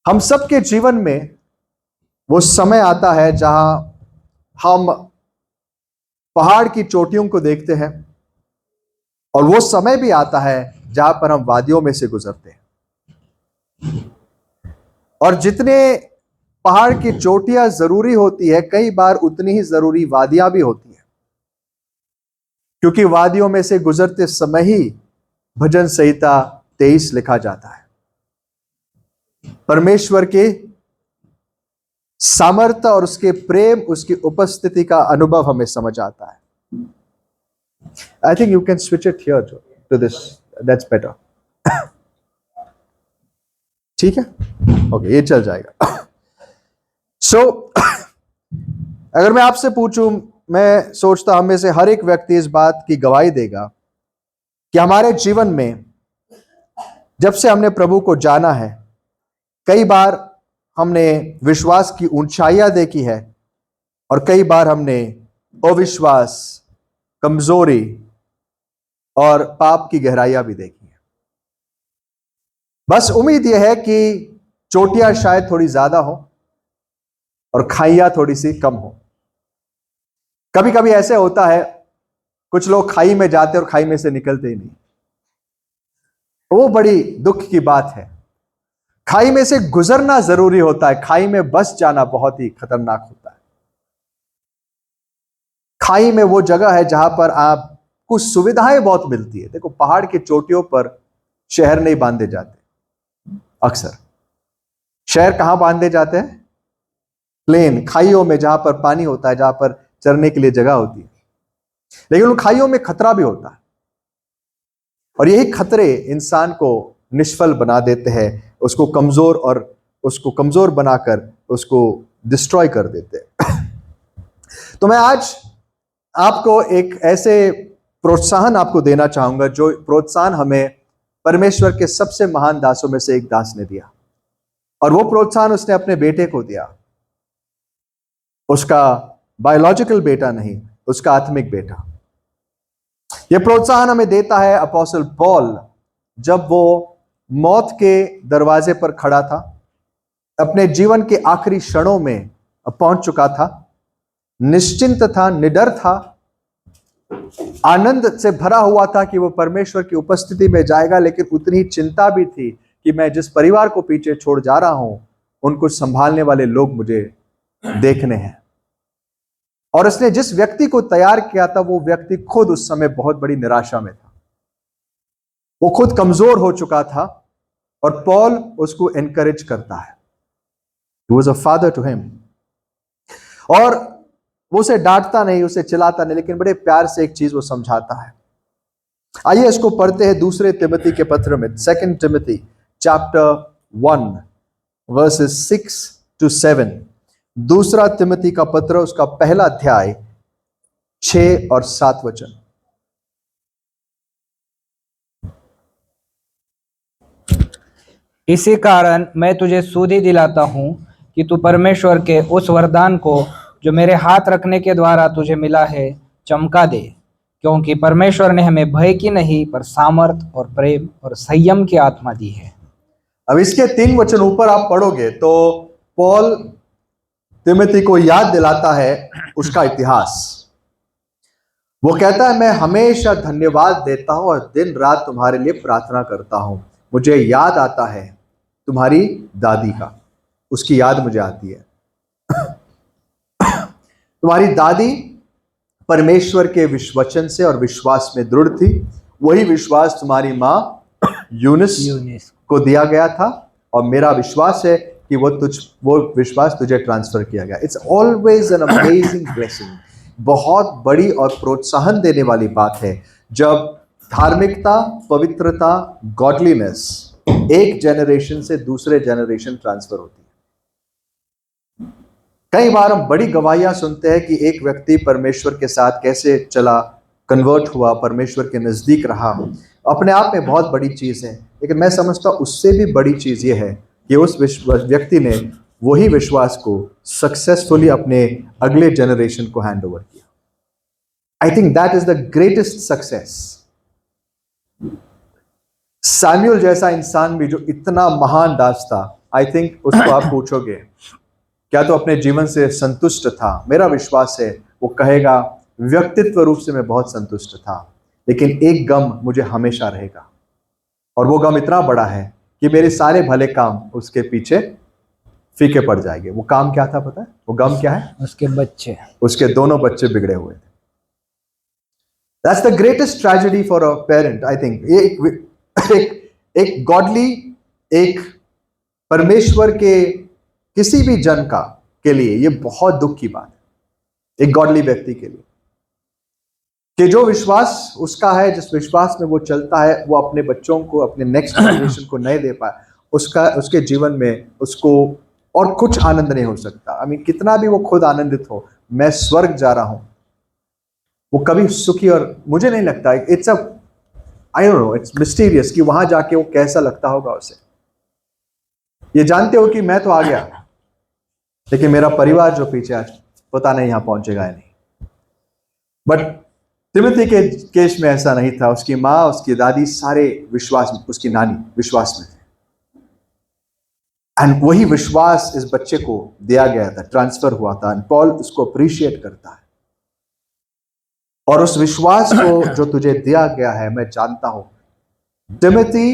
हम सबके जीवन में वो समय आता है जहां हम पहाड़ की चोटियों को देखते हैं, और वो समय भी आता है जहां पर हम वादियों में से गुजरते हैं। और जितने पहाड़ की चोटियां जरूरी होती है, कई बार उतनी ही जरूरी वादियां भी होती है, क्योंकि वादियों में से गुजरते समय ही भजन संहिता 23 लिखा जाता है। परमेश्वर के सामर्थ्य और उसके प्रेम, उसकी उपस्थिति का अनुभव हमें समझ आता है। I think you can switch it here to this, that's better. ठीक है, ओके, ये चल जाएगा। सो अगर मैं आपसे पूछूं, मैं सोचता हम में से हर एक व्यक्ति इस बात की गवाही देगा कि हमारे जीवन में जब से हमने प्रभु को जाना है, कई बार हमने विश्वास की ऊंचाइयां देखी है और कई बार हमने अविश्वास, कमजोरी और पाप की गहराइयां भी देखी है। बस उम्मीद यह है कि चोटियां शायद थोड़ी ज्यादा हो और खाइयां थोड़ी सी कम हो। कभी कभी ऐसे होता है, कुछ लोग खाई में जाते और खाई में से निकलते ही नहीं। वो बड़ी दुख की बात है। खाई में से गुजरना जरूरी होता है, खाई में बस जाना बहुत ही खतरनाक होता है। खाई में वो जगह है जहां पर आपको सुविधाएं बहुत मिलती है। देखो, पहाड़ की चोटियों पर शहर नहीं बांधे जाते। अक्सर शहर कहां बांधे जाते हैं? प्लेन, खाइयों में, जहां पर पानी होता है, जहां पर चरने के लिए जगह होती है। लेकिन उन खाइयों में खतरा भी होता है, और यही खतरे इंसान को निष्फल बना देते हैं, उसको कमजोर बनाकर उसको डिस्ट्रॉय कर देते हैं। तो मैं आज आपको एक ऐसे प्रोत्साहन आपको देना चाहूंगा, जो प्रोत्साहन हमें परमेश्वर के सबसे महान दासों में से एक दास ने दिया, और वो प्रोत्साहन उसने अपने बेटे को दिया। उसका बायोलॉजिकल बेटा नहीं, उसका आत्मिक बेटा। यह प्रोत्साहन हमें देता है अपोस्टल पॉल, जब वो मौत के दरवाजे पर खड़ा था, अपने जीवन के आखिरी क्षणों में पहुंच चुका था, निश्चिंत था, निडर था, आनंद से भरा हुआ था कि वो परमेश्वर की उपस्थिति में जाएगा। लेकिन उतनी चिंता भी थी कि मैं जिस परिवार को पीछे छोड़ जा रहा हूं, उनको संभालने वाले लोग मुझे देखने हैं। और उसने जिस व्यक्ति को तैयार किया था, वो व्यक्ति खुद उस समय बहुत बड़ी निराशा में था। वो खुद कमजोर हो चुका था, और पॉल उसको एनकरेज करता है। He was a father to him। और वो उसे डांटता नहीं, उसे चिल्लाता नहीं, लेकिन बड़े प्यार से एक चीज वो समझाता है। आइए इसको पढ़ते हैं दूसरे तिमोथी के पत्र में, 2 Timothy chapter 1 verses 6 to 7। दूसरा तिमोथी का पत्र, उसका पहला अध्याय 6 और 7 वचन। इसी कारण मैं तुझे सुधि दिलाता हूं कि तू परमेश्वर के उस वरदान को जो मेरे हाथ रखने के द्वारा तुझे मिला है चमका दे, क्योंकि परमेश्वर ने हमें भय की नहीं पर सामर्थ और प्रेम और संयम की आत्मा दी है। अब इसके 3 वचन ऊपर आप पढ़ोगे तो पॉल तिमोथी को याद दिलाता है उसका इतिहास। वो कहता है, मैं हमेशा धन्यवाद देता हूं और दिन रात तुम्हारे लिए प्रार्थना करता हूं। मुझे याद आता है तुम्हारी दादी का, उसकी याद मुझे आती है। तुम्हारी दादी परमेश्वर के वचन से और विश्वास में दृढ़ थी। वही विश्वास तुम्हारी माँ यूनिस को दिया गया था, और मेरा विश्वास है कि वो विश्वास तुझे ट्रांसफर किया गया। It's always an amazing blessing. बहुत बड़ी और प्रोत्साहन देने वाली बात है जब धार्मिकता, पवित्रता, गॉडलीनेस एक जनरेशन से दूसरे जनरेशन ट्रांसफर होती है। कई बार हम बड़ी गवाहियां सुनते हैं कि एक व्यक्ति परमेश्वर के साथ कैसे चला, कन्वर्ट हुआ, परमेश्वर के नजदीक रहा। अपने आप में बहुत बड़ी चीज है, लेकिन मैं समझता हूं उससे भी बड़ी चीज यह है कि उस व्यक्ति ने वही विश्वास को सक्सेसफुली अपने अगले जनरेशन को हैंड ओवर किया। I think that is the greatest success. Samuel जैसा इंसान भी, जो इतना महान दास था, आई थिंक उसको आप पूछोगे क्या तो अपने जीवन से संतुष्ट था, मेरा विश्वास है वो कहेगा व्यक्तित्व रूप से मैं बहुत संतुष्ट था, लेकिन एक गम मुझे हमेशा रहेगा, और वो गम इतना बड़ा है कि मेरे सारे भले काम उसके पीछे फीके पड़ जाएंगे। वो काम क्या था पता है? वो गम क्या है? उसके बच्चे, उसके दोनों बच्चे बिगड़े हुए थे। That's the greatest tragedy for a parent, I think. एक गॉडली, एक परमेश्वर के किसी भी जन का के लिए ये बहुत दुख की बात है, एक गॉडली व्यक्ति के लिए, कि जो विश्वास उसका है, जिस विश्वास में वो चलता है, वो अपने बच्चों को, अपने नेक्स्ट जनरेशन को नहीं दे पाए, उसके जीवन में उसको और कुछ आनंद नहीं हो सकता। आई मीन कितना भी वो खुद आनंदित हो, मैं स्वर्ग जा रहा हूं, वो कभी सुखी, और मुझे नहीं लगता, it's a I don't know, it's mysterious कि वहां जाके वो कैसा लगता होगा उसे। ये जानते हो कि मैं तो आ गया, लेकिन मेरा परिवार जो पीछे आज पता नहीं यहां पहुंचेगा या नहीं। बट तिमोथी के केस में ऐसा नहीं था। उसकी माँ, उसकी दादी सारे विश्वास में, उसकी नानी विश्वास में थे, एंड वही विश्वास इस बच्चे को दिया गया था, ट्रांसफर हुआ था, एंड पॉल उसको अप्रिशिएट करता है। और उस विश्वास को जो तुझे दिया गया है, मैं जानता हूं तिमोथी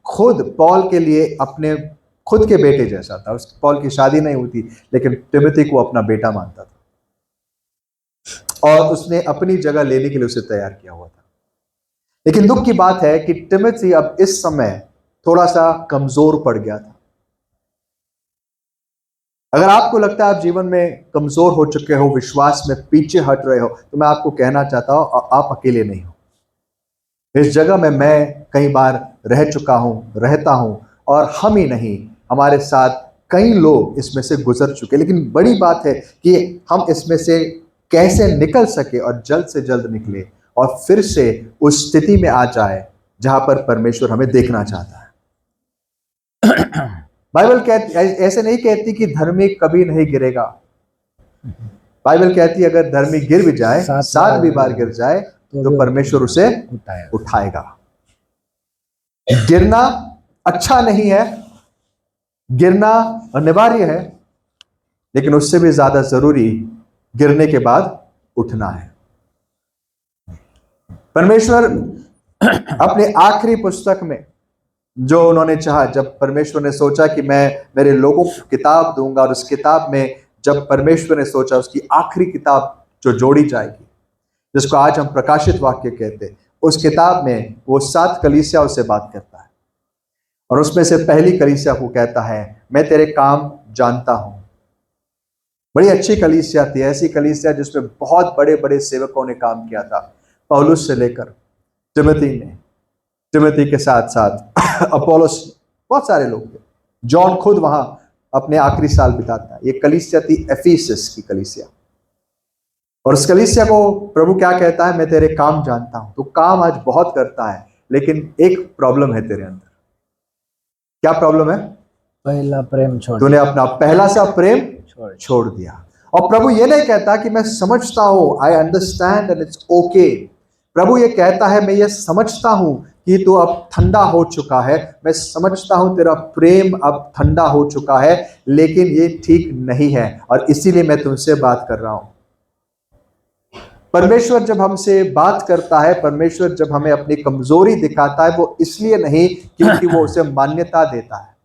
खुद पॉल के लिए अपने खुद के बेटे जैसा था। उस पॉल की शादी नहीं हुई थी, लेकिन तिमोथी को अपना बेटा मानता था, और उसने अपनी जगह लेने के लिए उसे तैयार किया हुआ था। लेकिन दुख की बात है कि तिमोथी अब इस समय थोड़ा सा कमजोर पड़ गया था। अगर आपको लगता है आप जीवन में कमजोर हो चुके हो, विश्वास में पीछे हट रहे हो, तो मैं आपको कहना चाहता हूं आप अकेले नहीं हो। इस जगह में मैं कई बार रह चुका हूं, रहता हूं, और हम ही नहीं, हमारे साथ कई लोग इसमें से गुजर चुके। लेकिन बड़ी बात है कि हम इसमें से कैसे निकल सके, और जल्द से जल्द निकले, और फिर से उस स्थिति में आ जाए जहां पर परमेश्वर हमें देखना चाहता है। बाइबल कहती, ऐसे नहीं कहती कि धर्मी कभी नहीं गिरेगा। बाइबल कहती है अगर धर्मी गिर भी जाए, 7 भी बार गिर जाए, तो परमेश्वर उसे उठाएगा। गिरना अच्छा नहीं है, गिरना अनिवार्य है, लेकिन उससे भी ज्यादा जरूरी गिरने के बाद उठना है। परमेश्वर अपने आखिरी पुस्तक में जो उन्होंने चाहा, जब परमेश्वर ने सोचा कि मैं मेरे लोगों को किताब दूंगा, और उस किताब में जब परमेश्वर ने सोचा उसकी आखिरी किताब जो जोड़ी जाएगी, जिसको आज हम प्रकाशित वाक्य कहते हैं, उस किताब में वो 7 कलीसियाओं से बात करता है, और उसमें से पहली कलीसिया को कहता है मैं तेरे काम जानता हूं। बड़ी अच्छी कलीसिया थी, ऐसी कलीसिया जिसमें बहुत बड़े बड़े सेवकों ने काम किया था, पौलुस से लेकर तिमोथी के साथ साथ अपोलोस, बहुत सारे लोग थे। जॉन खुद वहां अपने आखिरी साल बिताता है। ये कलीसिया थी एफिसस की कलीसिया, और उस कलीसिया को प्रभु क्या कहता है, मैं तेरे काम जानता हूं। तो काम आज बहुत करता है, लेकिन एक प्रॉब्लम है तेरे अंदर। क्या प्रॉब्लम है? पहला प्रेम छोड़, तूने अपना पहला सा प्रेम छोड़ दिया। और प्रभु ये नहीं कहता कि मैं समझता हूं, I understand and it's okay. प्रभु ये कहता है मैं ये समझता हूं कि तू अब ठंडा हो चुका है, मैं समझता हूं तेरा प्रेम अब ठंडा हो चुका है, लेकिन ये ठीक नहीं है, और इसीलिए मैं तुमसे बात कर रहा हूं। परमेश्वर जब हमसे बात करता है, परमेश्वर जब हमें अपनी कमजोरी दिखाता है, वो इसलिए नहीं क्योंकि वो उसे मान्यता देता है।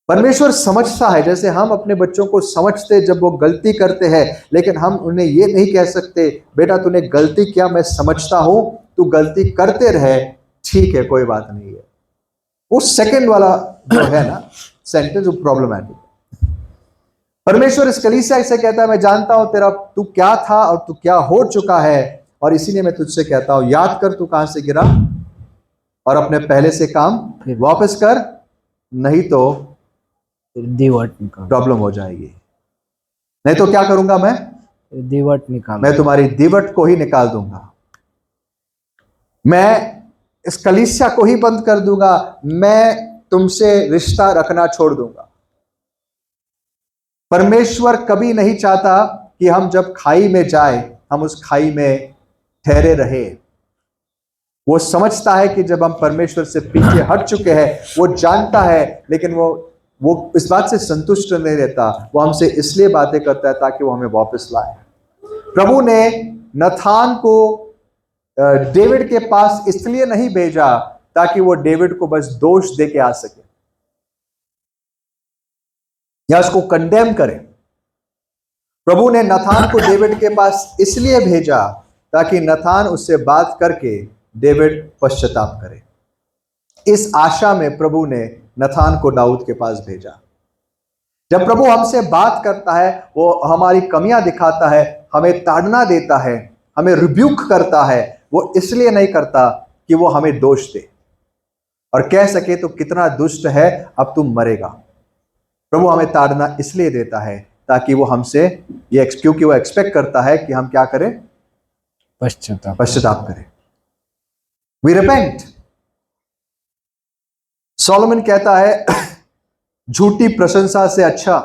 परमेश्वर समझता है, जैसे हम अपने बच्चों को समझते जब वो गलती करते हैं, लेकिन हम उन्हें ये नहीं कह सकते बेटा तूने गलती किया, मैं समझता हूं, तू गलती करते रहे, ठीक है कोई बात नहीं है। वो सेकंड वाला जो है ना सेंटेंस, वो प्रॉब्लमैटिक। परमेश्वर इस कलीसिया से कहता है मैं जानता हूं तेरा तू क्या था और तू क्या हो चुका है, और इसीलिए मैं तुझसे कहता हूं याद कर तू कहां से गिरा, और अपने पहले से काम वापस कर, नहीं तो दीवट निकाल, प्रॉब्लम हो जाएगी। नहीं तो क्या करूंगा मैं? दीवट निकाल, मैं तुम्हारी दीवट को ही निकाल दूंगा, मैं इस कलीसिया को ही बंद कर दूंगा, मैं तुमसे रिश्ता रखना छोड़ दूंगा। परमेश्वर कभी नहीं चाहता कि हम जब खाई में जाए हम उस खाई में ठहरे रहे। वो समझता है कि जब हम परमेश्वर से पीछे हट चुके हैं, वो जानता है, लेकिन वो वो इस बात से संतुष्ट नहीं रहता, वो हमसे इसलिए बातें करता है ताकि वो हमें वापस लाए। प्रभु ने नथान को डेविड के पास इसलिए नहीं भेजा ताकि वो डेविड को बस दोष दे के आ सके या उसको कंडेम करे। प्रभु ने नथान को डेविड के पास इसलिए भेजा ताकि नथान उससे बात करके डेविड पश्चाताप करे। इस आशा में प्रभु ने नथान को दाऊद के पास भेजा। जब प्रभु हमसे बात करता है, वो हमारी कमियां दिखाता है, हमें ताड़ना देता है, हमें रिब्यूक करता है, वो इसलिए नहीं करता कि वो हमें दोष दे और कह सके तो कितना दुष्ट है, अब तुम मरेगा। प्रभु हमें ताड़ना इसलिए देता है ताकि वो हमसे ये क्योंकि वो एक्सपेक्ट करता है कि हम क्या करें, पश्चाताप करें। We repent. सोलोमन कहता है झूठी प्रशंसा से अच्छा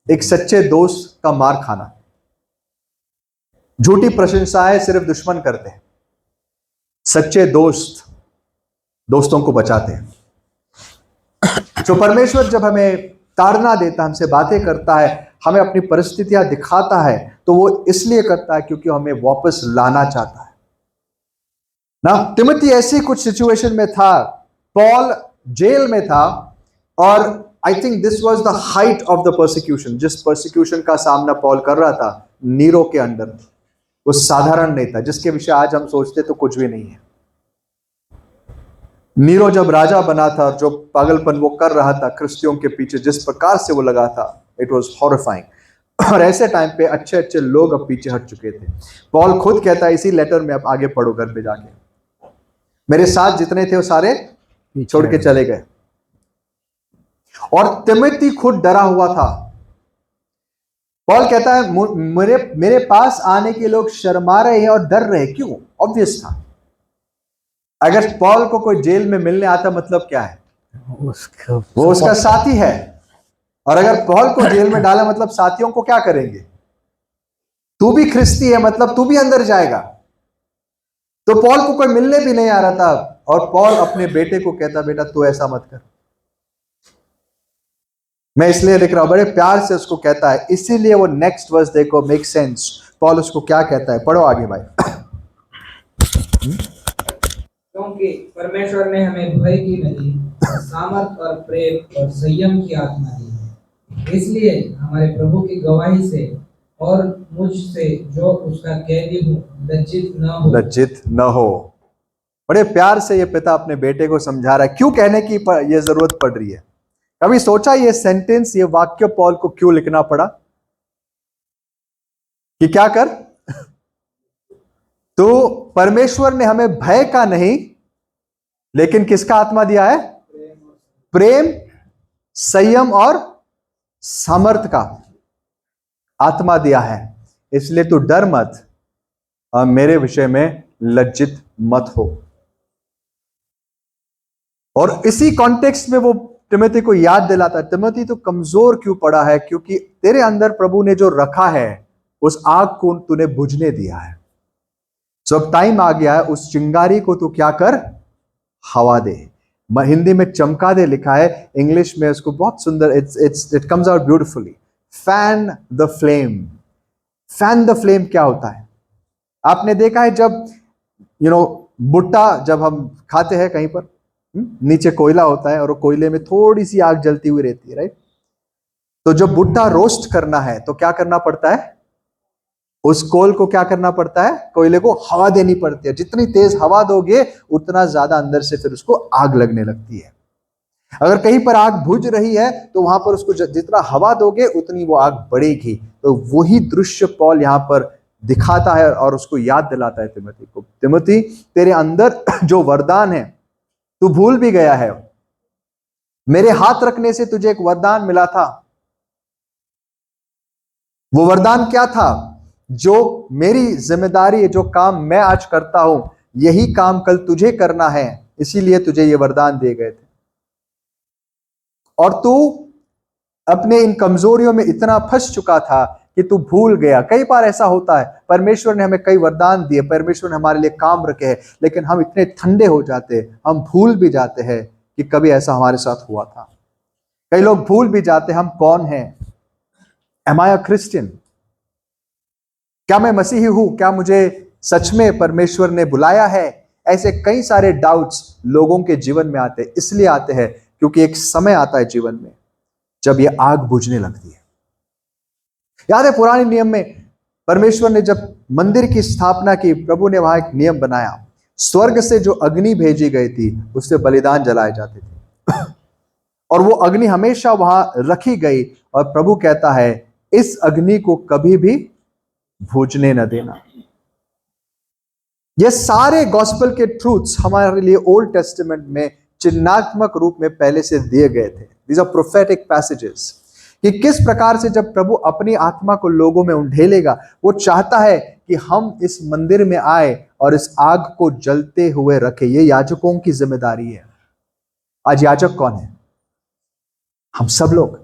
एक सच्चे दोस्त का मार खाना। झूठी प्रशंसाएं सिर्फ दुश्मन करते हैं, सच्चे दोस्त दोस्तों को बचाते हैं। जो परमेश्वर जब हमें ताड़ना देता है, हमसे बातें करता है, हमें अपनी परिस्थितियां दिखाता है, तो वो इसलिए करता है क्योंकि हमें वापस लाना चाहता है ना। तिमोथी ऐसी कुछ सिचुएशन में था, पॉल जेल में था और I think this was the height of the persecution. जिस परसिक्यूशन का सामना पॉल कर रहा था नीरो के अंडर, वो साधारण नहीं था, जिसके विषय आज हम सोचते तो कुछ भी नहीं है। नीरो जब राजा बना था, जो पागलपन वो कर रहा था क्रिश्चियों के पीछे, जिस प्रकार से वो लगा था, इट वाज हॉरिफाइंग। और ऐसे टाइम पे अच्छे अच्छे लोग अब पीछे हट चुके थे। पॉल खुद कहता है इसी लेटर में, आप आगे पढ़ो घर पे जाके, मेरे साथ जितने थे वो सारे छोड़ के चले गए। और तिमोथी खुद डरा हुआ था। पॉल कहता है मेरे पास आने के लोग शर्मा रहे हैं और डर रहे। क्यों? ऑब्वियस था। अगर पॉल को कोई जेल में मिलने आता, मतलब क्या है, वो उसका साथी है। और अगर पॉल को जेल में डाला, मतलब साथियों को क्या करेंगे, तू भी ख्रिस्ती है, मतलब तू भी अंदर जाएगा। तो पॉल को कोई मिलने भी नहीं आ रहा था और पॉल अपने बेटे को कहता, बेटा तू ऐसा मत कर। मैं इसलिए लिख रहा हूं, बड़े प्यार से उसको कहता है, इसीलिए वो नेक्स्ट वर्स देखो, मेक सेंस। पॉल उसको क्या कहता है, पढ़ो आगे भाई। क्योंकि परमेश्वर ने हमें भय की नहीं, सामर्थ और प्रेम और संयम की आत्मा दी है। इसलिए हमारे प्रभु की गवाही से और मुझसे जो उसका कैदी हूं, लज्जित न हो। बड़े प्यार से ये पिता अपने बेटे को समझा रहा है। क्यों कहने की ये जरूरत पड़ रही है? कभी सोचा ये सेंटेंस, ये वाक्य पॉल को क्यों लिखना पड़ा? कि क्या कर, तो परमेश्वर ने हमें भय का नहीं, लेकिन किसका आत्मा दिया है? प्रेम, संयम और सामर्थ का आत्मा दिया है। इसलिए तू डर मत और मेरे विषय में लज्जित मत हो। और इसी कॉन्टेक्स्ट में वो तिमोथी को याद दिलाता है, तिमोथी तो कमजोर क्यों पड़ा है? क्योंकि तेरे अंदर प्रभु ने जो रखा है उस आग को तूने बुझने दिया है। सो अब टाइम आ गया है, उस चिंगारी को तू क्या कर, हवा दे। हिंदी में चमका दे लिखा है, इंग्लिश में उसको बहुत सुंदर, it comes out beautifully, fan the flame. Fan the flame क्या होता है? आपने देखा है जब भुट्टा जब हम खाते हैं कहीं पर, नीचे कोयला होता है और वो कोयले में थोड़ी सी आग जलती हुई रहती है, राइट? तो जब भुट्टा रोस्ट करना है तो क्या करना पड़ता है? उस कोल को क्या करना पड़ता है? कोयले को हवा देनी पड़ती है। जितनी तेज हवा दोगे उतना ज्यादा अंदर से फिर उसको आग लगने लगती है। अगर कहीं पर आग बुझ रही है तो वहां पर उसको जितना हवा दोगे उतनी वो आग बढ़ेगी। तो वही दृश्य पॉल यहां पर दिखाता है और उसको याद दिलाता है तिमोथी को, तिमोथी तेरे अंदर जो वरदान है तू भूल भी गया है। मेरे हाथ रखने से तुझे एक वरदान मिला था। वो वरदान क्या था? जो मेरी जिम्मेदारी है, जो काम मैं आज करता हूं, यही काम कल तुझे करना है, इसीलिए तुझे ये वरदान दिए गए थे। और तू अपने इन कमजोरियों में इतना फंस चुका था कि तू भूल गया। कई बार ऐसा होता है, परमेश्वर ने हमें कई वरदान दिए, परमेश्वर ने हमारे लिए काम रखे हैं, लेकिन हम इतने ठंडे हो जाते हैं, हम भूल भी जाते हैं कि कभी ऐसा हमारे साथ हुआ था। कई लोग भूल भी जाते हम कौन हैं। Am I a Christian? क्या मैं मसीही हूं? क्या मुझे सच में परमेश्वर ने बुलाया है? ऐसे कई सारे डाउट्स लोगों के जीवन में आते हैं। इसलिए आते हैं क्योंकि एक समय आता है जीवन में जब ये आग बुझने लगती है। याद है पुराने नियम में परमेश्वर ने जब मंदिर की स्थापना की, प्रभु ने वहां एक नियम बनाया। स्वर्ग से जो अग्नि भेजी गई थी उससे बलिदान जलाए जाते थे और वो अग्नि हमेशा वहां रखी गई। और प्रभु कहता है इस अग्नि को कभी भी बुझने न देना। ये सारे गॉस्पेल के ट्रूथ्स हमारे लिए ओल्ड टेस्टामेंट में चिन्हात्मक रूप में पहले से दिए गए थे। दीज आर प्रोफेटिक पैसेजेस कि किस प्रकार से जब प्रभु अपनी आत्मा को लोगों में उंडेलेगा, वो चाहता है कि हम इस मंदिर में आए और इस आग को जलते हुए रखे। ये याजकों की जिम्मेदारी है। आज याजक कौन है? हम सब लोग।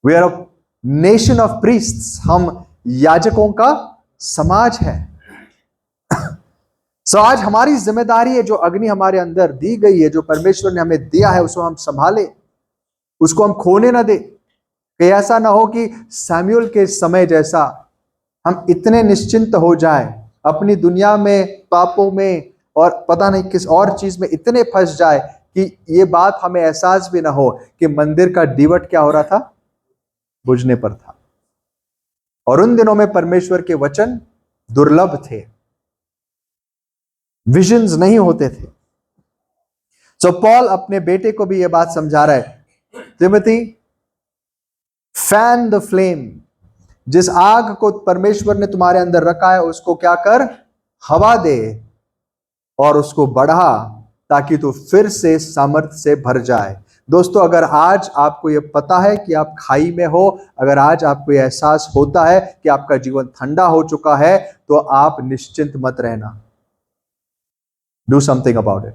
We are a nation of priests. हम याजकों का समाज है। सो आज हमारी जिम्मेदारी है, जो अग्नि हमारे अंदर दी गई है, जो परमेश्वर ने हमें दिया है, उसको हम संभाले, उसको हम खोने ना दे। कि ऐसा ना हो कि सैमुअल के समय जैसा हम इतने निश्चिंत हो जाए अपनी दुनिया में, पापों में और पता नहीं किस और चीज में इतने फंस जाए कि ये बात हमें एहसास भी ना हो कि मंदिर का दीवट क्या हो रहा था? बुझने पर था। और उन दिनों में परमेश्वर के वचन दुर्लभ थे, विजन्स नहीं होते थे। सो पॉल अपने बेटे को भी यह बात समझा रहा है, तिमोथी, फैन द फ्लेम। जिस आग को परमेश्वर ने तुम्हारे अंदर रखा है उसको क्या कर? हवा दे और उसको बढ़ा, ताकि तू फिर से सामर्थ्य से भर जाए। दोस्तों, अगर आज आपको यह पता है कि आप खाई में हो, अगर आज आपको यह एहसास होता है कि आपका जीवन ठंडा हो चुका है, तो आप निश्चिंत मत रहना। Do something about it.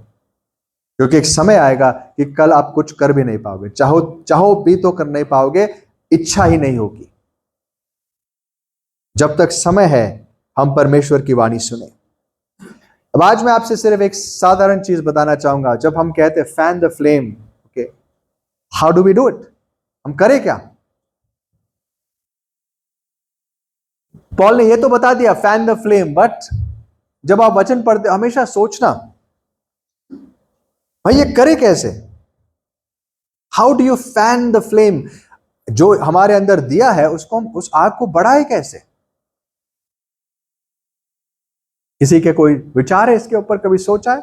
क्योंकि एक समय आएगा कि कल आप कुछ कर भी नहीं पाओगे। चाहो भी तो कर नहीं पाओगे, इच्छा ही नहीं होगी। जब तक समय है हम परमेश्वर की वाणी सुने। अब आज मैं आपसे सिर्फ एक साधारण चीज बताना चाहूंगा। जब हम कहते हैं fan the flame, okay, how do we do it? हम करें क्या? पॉल ने यह तो बता दिया फैन द फ्लेम, बट जब आप वचन पढ़ते हमेशा सोचना, भाई ये करे कैसे? How do you fan the flame? जो हमारे अंदर दिया है उसको हम, उस आग को बढ़ाए कैसे? किसी के कोई विचार है इसके ऊपर? कभी सोचा है?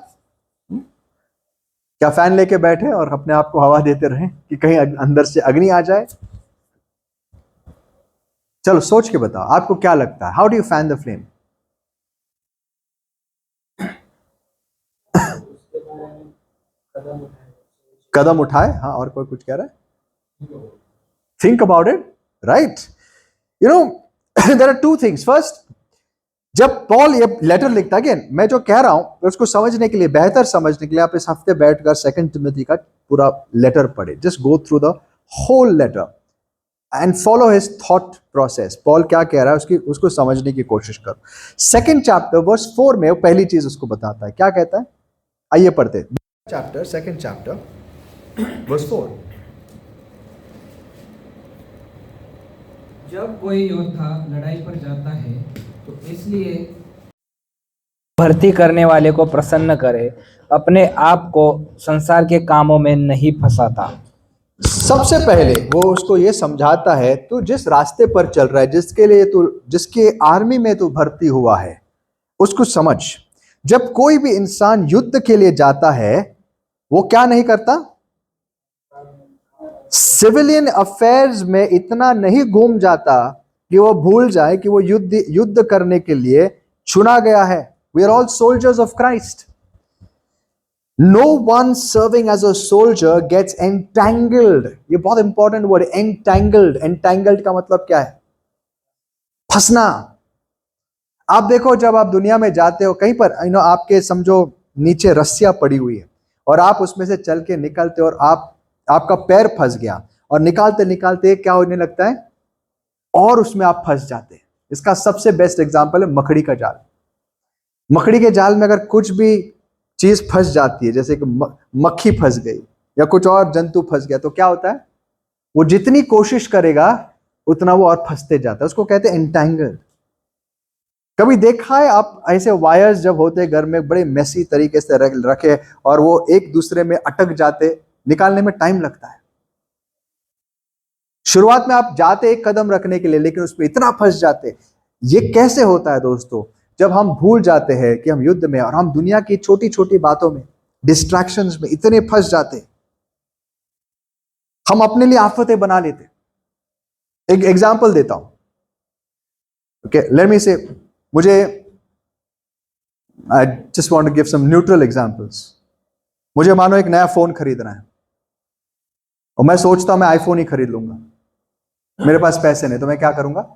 क्या फैन लेके बैठे और अपने आप को हवा देते रहें कि कहीं अंदर से अग्नि आ जाए? चलो सोच के बताओ, आपको क्या लगता है? How do you fan the flame? कदम उठाए। हाँ, और कोई कुछ कह रहा है? Think about it, right? You know, there are two things. First, जब पॉल ये लेटर लिखता है, अगेन मैं जो कह रहा हूं उसको समझने के लिए, बेहतर समझने के लिए आप इस हफ्ते बैठकर 2 तिमोथी का पूरा लेटर पढ़े। Just go through the whole letter and follow his thought process. Paul क्या कह रहा है उसको समझने की कोशिश करो। 2 चैप्टर वर्स 4 में वो पहली चीज उसको बताता है। क्या कहता है? आइए पढ़ते। Chapter 2 chapter verse 4। जब कोई योद्धा लड़ाई पर जाता है तो इसलिए भर्ती करने वाले को प्रसन्न करे, अपने आप को संसार के कामों में नहीं फंसाता। सबसे पहले वो उसको ये समझाता है, तू जिस रास्ते पर चल रहा है, जिसके लिए तू, जिसके आर्मी में तू भर्ती हुआ है, उसको समझ। जब कोई भी इंसान युद्ध के लिए जाता है वो क्या नहीं करता? सिविलियन अफेयर्स में इतना नहीं घूम जाता कि वो भूल जाए कि वो युद्ध करने के लिए चुना गया है। We are all soldiers of Christ. No one serving as a soldier gets entangled. ये बहुत इंपॉर्टेंट वर्ड है, एंटैंगल्ड। एंटैंगल्ड का मतलब क्या है? फंसना। आप देखो, जब आप दुनिया में जाते हो कहीं पर, आपके समझो नीचे रस्सियां पड़ी हुई है और आप उसमें से चल के निकलते और आपका पैर फंस गया और निकालते निकालते क्या होने लगता है? और उसमें आप फंस जाते हैं। इसका सबसे बेस्ट एग्जांपल है मकड़ी का जाल। मकड़ी के जाल में अगर कुछ भी चीज फंस जाती है, जैसे कि मक्खी फंस गई या कुछ और जंतु फंस गया तो क्या होता है, वो जितनी कोशिश करेगा उतना वो और फंसते जाता है। उसको कहते हैं एंटैंगल्ड। कभी देखा है आप ऐसे वायर्स जब होते घर में बड़े मेसी तरीके से रखे और वो एक दूसरे में अटक जाते, निकालने में टाइम लगता है। शुरुआत में आप जाते एक कदम रखने के लिए, लेकिन उसमें इतना फंस जाते। ये कैसे होता है दोस्तों? जब हम भूल जाते हैं कि हम युद्ध में और हम दुनिया की छोटी छोटी बातों में, डिस्ट्रैक्शंस में इतने फंस जाते, हम अपने लिए आफतें बना लेते। एक एग्जांपल देता हूं, ओके, लेट मी से, मुझे I just want to give some neutral examples. मुझे मानो एक नया फोन खरीदना है और मैं सोचता हूं मैं आईफोन ही खरीद लूंगा, मेरे पास पैसे नहीं, तो मैं क्या करूंगा,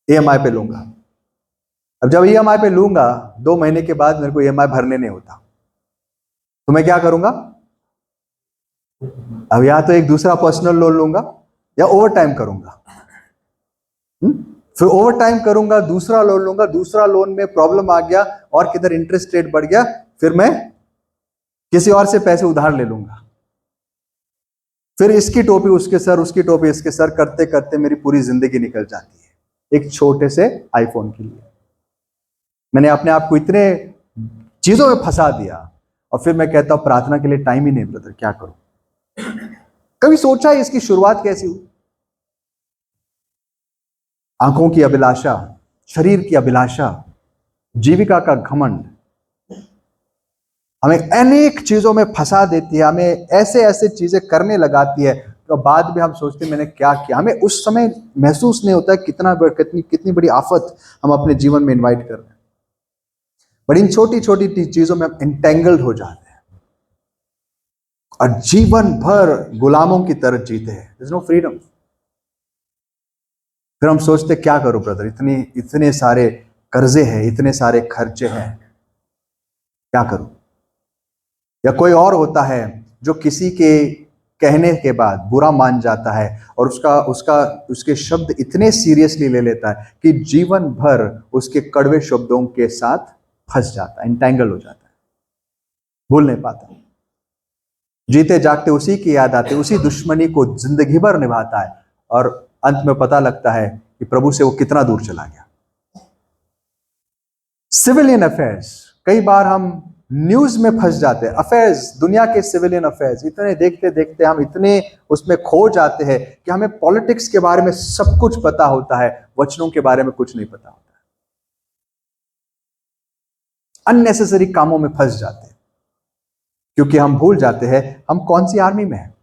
ईएमआई पे लूंगा। अब जब ईएमआई पे लूंगा 2 महीने के बाद मेरे को ईएमआई भरने नहीं होता, तो मैं क्या करूंगा, अब या तो एक दूसरा पर्सनल लोन लूंगा या ओवर टाइम करूंगा। फिर ओवर टाइम करूंगा, दूसरा लोन लूंगा, दूसरा लोन में प्रॉब्लम आ गया और किधर इंटरेस्ट रेट बढ़ गया, फिर मैं किसी और से पैसे उधार ले लूंगा। फिर इसकी टोपी उसके सर, उसकी टोपी इसके सर करते करते मेरी पूरी जिंदगी निकल जाती है एक छोटे से आईफोन के लिए। मैंने अपने आप को इतने चीजों में फंसा दिया और फिर मैं कहता हूं प्रार्थना के लिए टाइम ही नहीं ब्रदर, क्या करूं? कभी सोचा है इसकी शुरुआत कैसी हुई? आंखों की अभिलाषा, शरीर की अभिलाषा, जीविका का घमंड हमें अनेक चीजों में फंसा देती है, हमें ऐसे ऐसे चीजें करने लगाती है तो बाद में हम सोचते हैं मैंने क्या किया। हमें उस समय महसूस नहीं होता कितनी बड़ी आफत हम अपने जीवन में इनवाइट कर रहे हैं, बट इन छोटी छोटी चीजों में हम एंटेंगल्ड हो जाते हैं और जीवन भर गुलामों की तरह जीते हैं। There is no freedom. फिर हम सोचते क्या करूं ब्रदर, इतने सारे कर्जे हैं, इतने सारे खर्चे हैं, क्या करूं? या कोई और होता है जो किसी के कहने के बाद बुरा मान जाता है और उसके शब्द इतने सीरियसली ले लेता है कि जीवन भर उसके कड़वे शब्दों के साथ फंस जाता है, एंटैंगल हो जाता है, भूल नहीं पाता। जीते जागते उसी की याद आती है, उसी दुश्मनी को जिंदगी भर निभाता है और अंत में पता लगता है कि प्रभु से वो कितना दूर चला गया। सिविलियन अफेयर्स, कई बार हम न्यूज में फंस जाते हैं। अफेयर्स, दुनिया के सिविलियन अफेयर्स, इतने देखते देखते हम इतने उसमें खो जाते हैं कि हमें पॉलिटिक्स के बारे में सब कुछ पता होता है, वचनों के बारे में कुछ नहीं पता होता है। अननेसेसरी कामों में फंस जाते हैं क्योंकि हम भूल जाते हैं हम कौन सी आर्मी में हैं।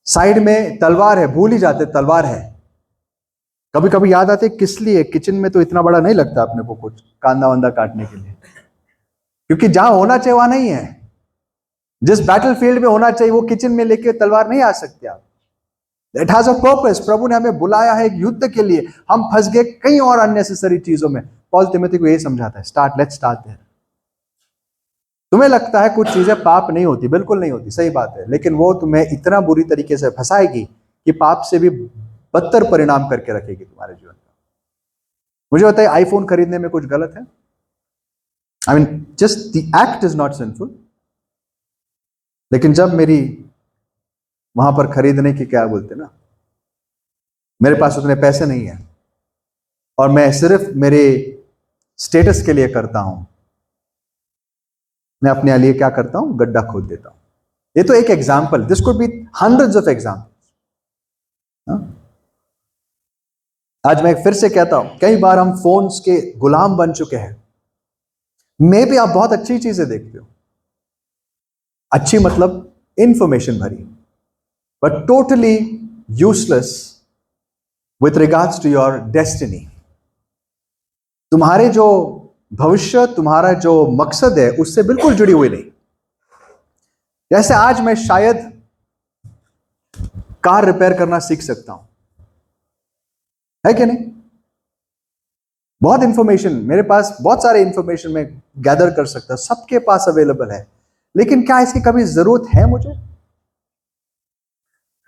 साइड में तलवार है, भूल ही जाते तलवार है। कभी कभी याद आते किस लिए, किचन में तो इतना बड़ा नहीं लगता अपने को कुछ कांदा वांदा काटने के लिए, क्योंकि जहां होना चाहिए वहां नहीं है। जिस बैटलफील्ड में होना चाहिए वो किचन में लेके तलवार नहीं आ सकते आप। It has a purpose. प्रभु ने हमें बुलाया है एक युद्ध के लिए, हम फंस गए कई और अननेसेसरी चीजों में। पॉल तिमोथी को यही समझाता है, लेट्स स्टार्ट देयर। तुम्हें लगता है कुछ चीजें पाप नहीं होती, बिल्कुल नहीं होती, सही बात है, लेकिन वो तुम्हें इतना बुरी तरीके से फंसाएगी कि पाप से भी बदतर परिणाम करके रखेगी तुम्हारे जीवन का। मुझे बताइए आईफोन खरीदने में कुछ गलत है? I mean just the act is not sinful, लेकिन जब मेरी वहां पर खरीदने की क्या बोलते ना, मेरे पास उतने पैसे नहीं है और मैं सिर्फ मेरे स्टेटस के लिए करता हूं, मैं अपने लिए क्या करता हूं, गड्ढा खोद देता हूं। ये तो एक example, this could be hundreds of examples. आज मैं फिर से कहता हूं, कई बार हम फोन्स के गुलाम बन चुके हैं। मे भी आप बहुत अच्छी चीजें देखते हो, अच्छी मतलब इंफॉर्मेशन भरी, but totally useless with regards to your destiny. तुम्हारे जो भविष्य, तुम्हारा जो मकसद है उससे बिल्कुल जुड़ी हुई नहीं। जैसे आज मैं शायद कार रिपेयर करना सीख सकता हूं, है कि नहीं? बहुत इंफॉर्मेशन मेरे पास, बहुत सारे इंफॉर्मेशन मैं गैदर कर सकता हूं, सबके पास अवेलेबल है, लेकिन क्या इसकी कभी जरूरत है मुझे?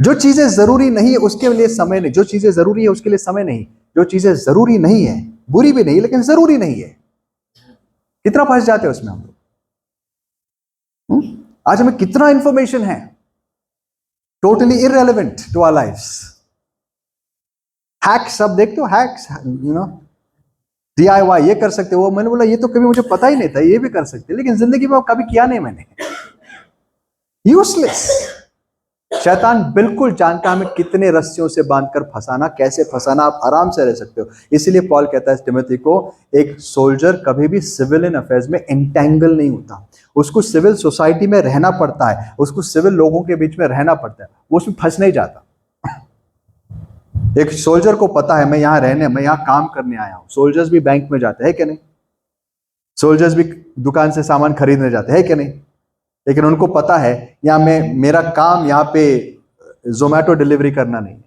जो चीजें जरूरी नहीं है उसके लिए समय नहीं, जो चीजें जरूरी है उसके लिए समय नहीं, जो चीजें जरूरी नहीं है, बुरी भी नहीं लेकिन जरूरी नहीं है, कितना फंस जाते हैं उसमें हम लोग। आज हमें कितना इंफॉर्मेशन है, totally irrelevant to our lifes. Hacks, सब देखते हो हैक्स, यू नो, DIY, ये कर सकते हो। मैंने बोला ये तो कभी मुझे पता ही नहीं था, ये भी कर सकते, लेकिन जिंदगी में कभी किया नहीं मैंने। यूजलेस। शैतान बिल्कुल जानता है हमें कितने रस्सियों से बांधकर फंसाना, कैसे फंसाना। आप आराम से रह सकते हो। इसीलिए पॉल कहता है तिमोथी को, एक सोल्जर कभी भी सिविलियन अफेयर्स में एंटेंगल नहीं होता। उसको सिविल सोसाइटी में रहना पड़ता है, उसको सिविल लोगों के बीच में रहना पड़ता है, वो उसमें फंस नहीं जाता। एक सोल्जर को पता है मैं यहाँ रहने, मैं यहाँ काम करने आया हूँ। सोल्जर्स भी बैंक में जाते हैं कि नहीं? सोल्जर्स भी दुकान से सामान खरीदने जाते हैं कि नहीं? लेकिन उनको पता है यहाँ में मेरा काम यहाँ पे जोमेटो डिलीवरी करना नहीं है,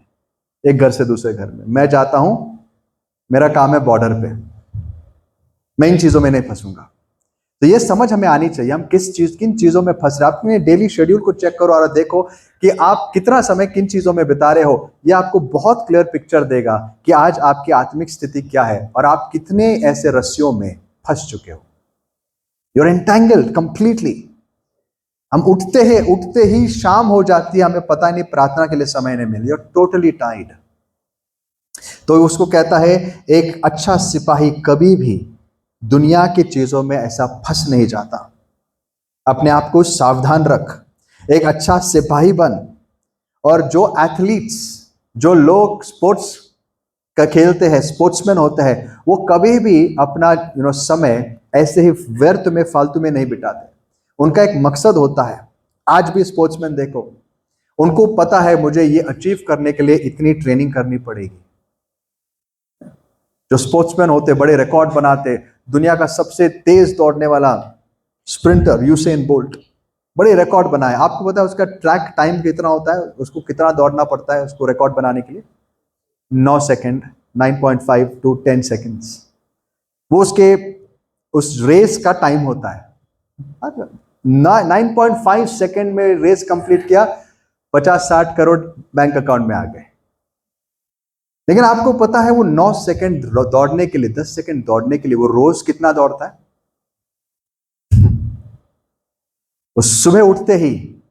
एक घर से दूसरे घर में मैं जाता हूं, मेरा काम है बॉर्डर पे, मैं इन चीजों में नहीं फंसूंगा। तो ये समझ हमें आनी चाहिए हम किन चीजों में फंस रहे हैं। अपने डेली शेड्यूल को चेक करो और देखो कि आप कितना समय किन चीजों में बिता रहे हो। ये आपको बहुत क्लियर पिक्चर देगा कि आज आपकी आत्मिक स्थिति क्या है और आप कितने ऐसे रस्सियों में फंस चुके हो। You are entangled completely. हम उठते ही शाम हो जाती है, हमें पता नहीं प्रार्थना के लिए समय नहीं मिली, और टोटली टाइड। तो उसको कहता है एक अच्छा सिपाही कभी भी दुनिया की चीजों में ऐसा फंस नहीं जाता। अपने आप को सावधान रख, एक अच्छा सिपाही बन। और जो एथलीट्स, जो लोग स्पोर्ट्स का खेलते हैं, स्पोर्ट्समैन होते हैं, वो कभी भी अपना समय ऐसे ही व्यर्थ में, फालतू में नहीं बिताते। उनका एक मकसद होता है। आज भी स्पोर्ट्समैन देखो, उनको पता है मुझे ये अचीव करने के लिए इतनी ट्रेनिंग करनी पड़ेगी। जो स्पोर्ट्समैन होते बड़े रिकॉर्ड बनाते, दुनिया का सबसे तेज दौड़ने वाला स्प्रिंटर यूसेन बोल्ट, बड़े रिकॉर्ड बनाए। आपको पता है उसका ट्रैक टाइम कितना होता है, उसको कितना दौड़ना पड़ता है उसको रिकॉर्ड बनाने के लिए? 9 सेकंड, 9.5 to 10 सेकंड्स वो उसके उस रेस का टाइम होता है। 9.5 सेकंड में रेस कंप्लीट किया, 50-60 करोड़ बैंक अकाउंट में आ गए। लेकिन आपको पता है वो 9 सेकंड दौड़ने के लिए, 10 सेकंड दौड़ने के लिए वो रोज कितना दौड़ता है? वो सुबह उठते ही,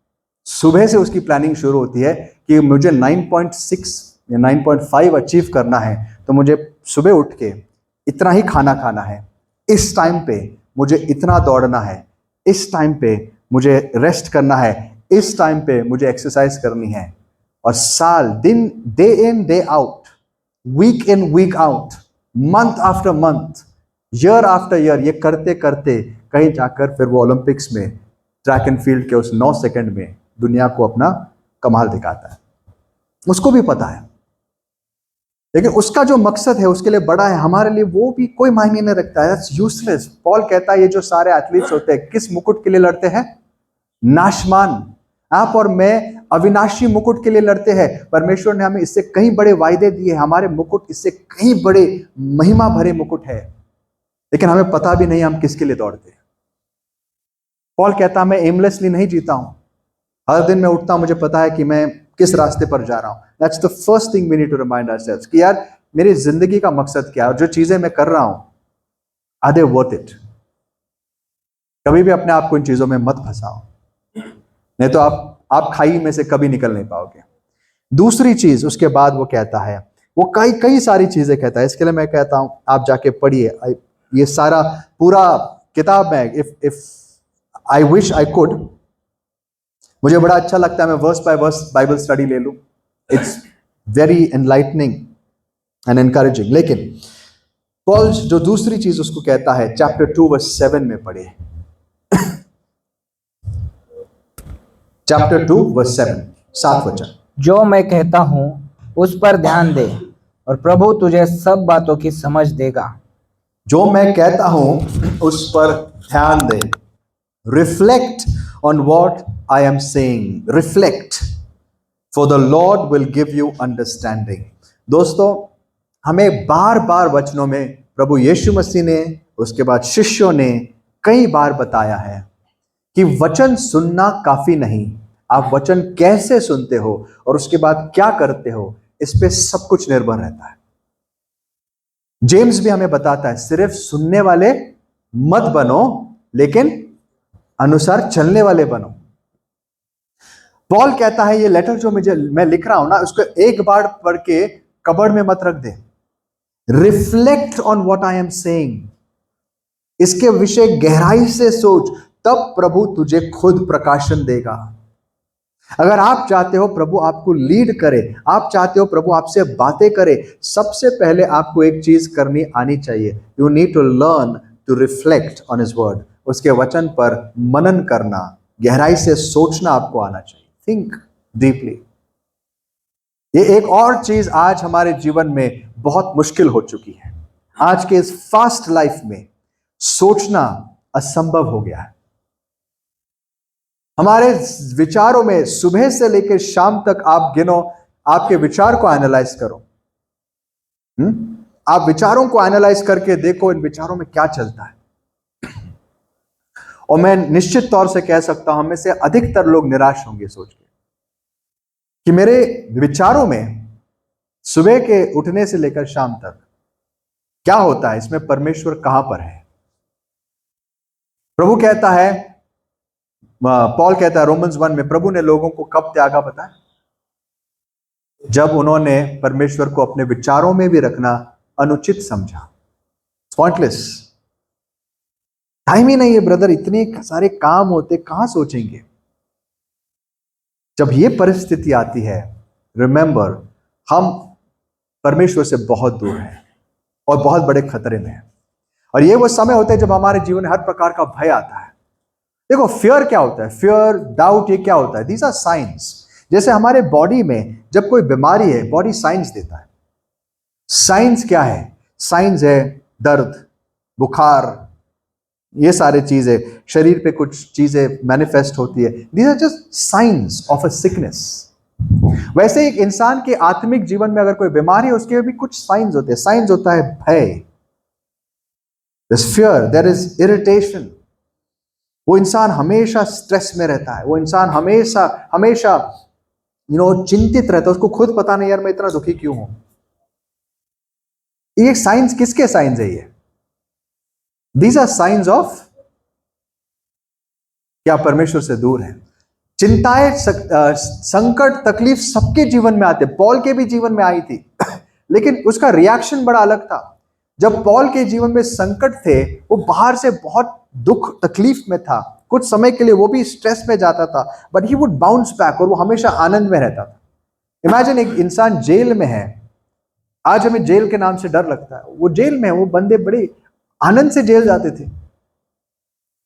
सुबह से उसकी प्लानिंग शुरू होती है कि मुझे 9.6 या 9.5 अचीव करना है, तो मुझे सुबह उठ के इतना ही खाना खाना है, इस टाइम पे मुझे इतना दौड़ना है, इस टाइम पे मुझे रेस्ट करना है, इस टाइम पे मुझे एक्सरसाइज करनी है। और साल दिन, day in day out, week in week out, month after month, year after year, ये करते करते कहीं जाकर फिर वो ओलंपिक्स में ट्रैक एंड फील्ड के उस 9 सेकंड में दुनिया को अपना कमाल दिखाता है। उसको भी पता है, लेकिन उसका जो मकसद है उसके लिए बड़ा है। हमारे लिए वो भी कोई मायने नहीं रखता है, दैट्स यूजलेस। पॉल कहता है ये जो सारे एथलीट्स होते हैं किस मुकुट के लिए लड़ते हैं? नाशमान। आप और मैं अविनाशी मुकुट के लिए लड़ते हैं। परमेश्वर ने हमें इससे कहीं बड़े वायदे दिए, हमारे मुकुट इससे कहीं बड़े महिमा भरे मुकुट है, लेकिन हमें पता भी नहीं हम किसके लिए दौड़ते हैं। पॉल कहता मैं एमलेसली नहीं जीता हूं, हर दिन मैं उठता हूं, मुझे पता है कि मैं किस रास्ते पर जा रहा हूं। That's the first thing we need to remind ourselves कि यार मेरी जिंदगी का मकसद क्या है और जो चीजें मैं कर रहा हूं, आर दे वर्थ इट? कभी भी अपने आप को इन चीजों में मत फंसाओ, नहीं तो आप खाई में से कभी निकल नहीं पाओगे। दूसरी चीज उसके बाद वो कहता है, वो कई सारी चीजें कहता है। इसके लिए मैं कहता हूं आप जाके पढ़िए ये सारा पूरा किताब में। If I wish I could, मुझे बड़ा अच्छा लगता है मैं verse by verse Bible study ले लूं। It's very enlightening and encouraging. लेकिन पॉल जो दूसरी चीज उसको कहता है, चैप्टर 2 वर्स 7 में पढ़िए। चैप्टर 2 वर्स 7, 7 वचन। जो मैं कहता हूँ उस पर ध्यान दे और प्रभु तुझे सब बातों की समझ देगा। जो मैं कहता हूं उस पर ध्यान दे। Reflect on what I am saying, reflect, for the Lord will give you understanding. दोस्तों, हमें बार बार वचनों में प्रभु यीशु मसीह ने, उसके बाद शिष्यों ने कई बार बताया है कि वचन सुनना काफी नहीं, आप वचन कैसे सुनते हो और उसके बाद क्या करते हो, इस पे सब कुछ निर्भर रहता है। जेम्स भी हमें बताता है सिर्फ सुनने वाले मत बनो, लेकिन अनुसार चलने वाले बनो। पॉल कहता है ये लेटर जो मैं लिख रहा हूं ना, उसको एक बार पढ़ के कबर्ड में मत रख दे। Reflect on what I am saying, इसके विषय गहराई से सोच, तब प्रभु तुझे खुद प्रकाशन देगा। अगर आप चाहते हो प्रभु आपको लीड करे, आप चाहते हो प्रभु आपसे बातें करे, सबसे पहले आपको एक चीज करनी आनी चाहिए। You need to learn to reflect on his word. उसके वचन पर मनन करना, गहराई से सोचना आपको आना चाहिए। Think deeply. ये एक और चीज आज हमारे जीवन में बहुत मुश्किल हो चुकी है। आज के इस फास्ट लाइफ में सोचना असंभव हो गया है। हमारे विचारों में सुबह से लेकर शाम तक आप गिनो, आपके विचार को एनालाइज करो। आप विचारों को एनालाइज करके देखो इन विचारों में क्या चलता है। और मैं निश्चित तौर से कह सकता हूं, हम में से अधिकतर लोग निराश होंगे सोच के कि मेरे विचारों में सुबह के उठने से लेकर शाम तक क्या होता है, इसमें परमेश्वर कहां पर है। प्रभु कहता है, पॉल कहता है रोमन्स 1 में, प्रभु ने लोगों को कब त्यागा पता है? जब उन्होंने परमेश्वर को अपने विचारों में भी रखना अनुचित समझा। पॉइंटलेस, टाइम ही नहीं है ब्रदर, इतने सारे काम होते, कहां सोचेंगे। जब ये परिस्थिति आती है, रिमेंबर हम परमेश्वर से बहुत दूर हैं और बहुत बड़े खतरे में हैं। और ये वो समय होते हैं जब हमारे जीवन में हर प्रकार का भय आता है। देखो फियर क्या होता है, फियर, डाउट, ये क्या होता है? These are signs. जैसे हमारे बॉडी में जब कोई बीमारी है, बॉडी साइंस देता है। साइंस क्या है? साइंस है दर्द, बुखार, ये सारे चीजें, शरीर पे कुछ चीजें मैनिफेस्ट होती है। These are just signs of a sickness. वैसे एक इंसान के आत्मिक जीवन में अगर कोई बीमारी है, उसके भी कुछ साइंस होते हैं। साइंस होता है भय, there is fear, there is irritation. वो इंसान हमेशा स्ट्रेस में रहता है, वो इंसान हमेशा हमेशा चिंतित रहता है। उसको खुद पता नहीं यार मैं इतना दुखी क्यों हूं। ये साइंस किसके साइंस है? ये दीज आर साइंस ऑफ क्या परमेश्वर से दूर है। चिंताएं, संकट, तकलीफ सबके जीवन में आते। पॉल के भी जीवन में आई थी लेकिन उसका रिएक्शन बड़ा अलग था। जब पॉल के जीवन में संकट थे, वो बाहर से बहुत दुख तकलीफ में था, कुछ समय के लिए वो भी स्ट्रेस में जाता था, but he would bounce back, और वो हमेशा आनंद में रहता था। इमेजिन एक इंसान जेल में है। आज हमें जेल के नाम से डर लगता है, वो जेल में है, वो बंदे बड़े आनंद से जेल जाते थे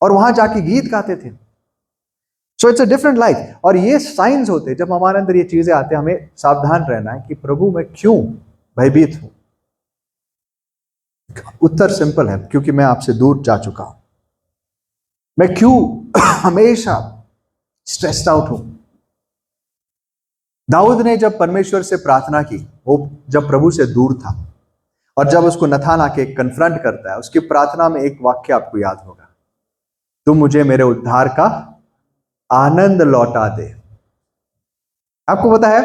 और वहां जाके गीत गाते थे। So it's a different life. और ये साइंस होते, जब हमारे अंदर ये चीजें आते हैं, हमें सावधान रहना है कि प्रभु मैं क्यों भयभीत हूं। उत्तर सिंपल है, क्योंकि मैं आपसे दूर जा चुका हूं। मैं क्यों हमेशा स्ट्रेस्ड आउट हूं। दाऊद ने जब परमेश्वर से प्रार्थना की, वो जब प्रभु से दूर था, और जब उसको नथान आके कन्फ्रंट करता है, उसकी प्रार्थना में एक वाक्य आपको याद होगा, तुम मुझे मेरे उद्धार का आनंद लौटा दे। आपको पता है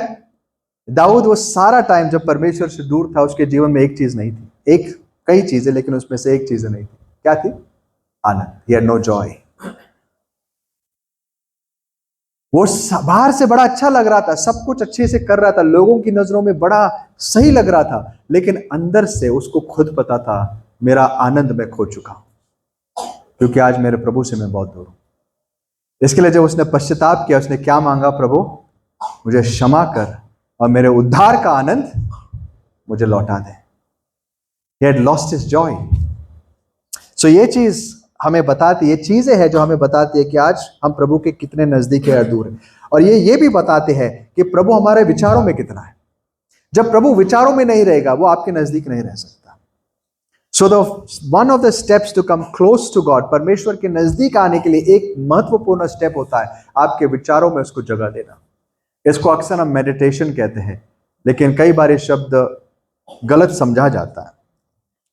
दाऊद वो सारा टाइम जब परमेश्वर से दूर था, उसके जीवन में एक चीज नहीं थी, कई चीजें, लेकिन उसमें से एक चीज नहीं थी। क्या थी? आनंद। He had no joy। वो बाहर से बड़ा अच्छा लग रहा था, सब कुछ अच्छे से कर रहा था, लोगों की नजरों में बड़ा सही लग रहा था, लेकिन अंदर से उसको खुद पता था मेरा आनंद मैं खो चुका हूं, क्योंकि आज मेरे प्रभु से मैं बहुत दूर हूं। इसके लिए जब उसने पश्चाताप किया, उसने क्या मांगा? प्रभु मुझे क्षमा कर और मेरे उद्धार का आनंद मुझे लौटा दे। He had lost his joy। So ये चीज हमें बताती, ये चीजें हैं जो हमें बताती है कि आज हम प्रभु के कितने नजदीक है या दूर है। और ये भी बताते हैं कि प्रभु हमारे विचारों में कितना है। जब प्रभु विचारों में नहीं रहेगा, वो आपके नजदीक नहीं रह सकता। So one of the steps to come close to God, परमेश्वर के नजदीक आने के लिए एक महत्वपूर्ण स्टेप होता है आपके विचारों में उसको जगह देना। इसको अक्सर हम मेडिटेशन कहते हैं, लेकिन कई बार ये शब्द गलत समझा जाता है।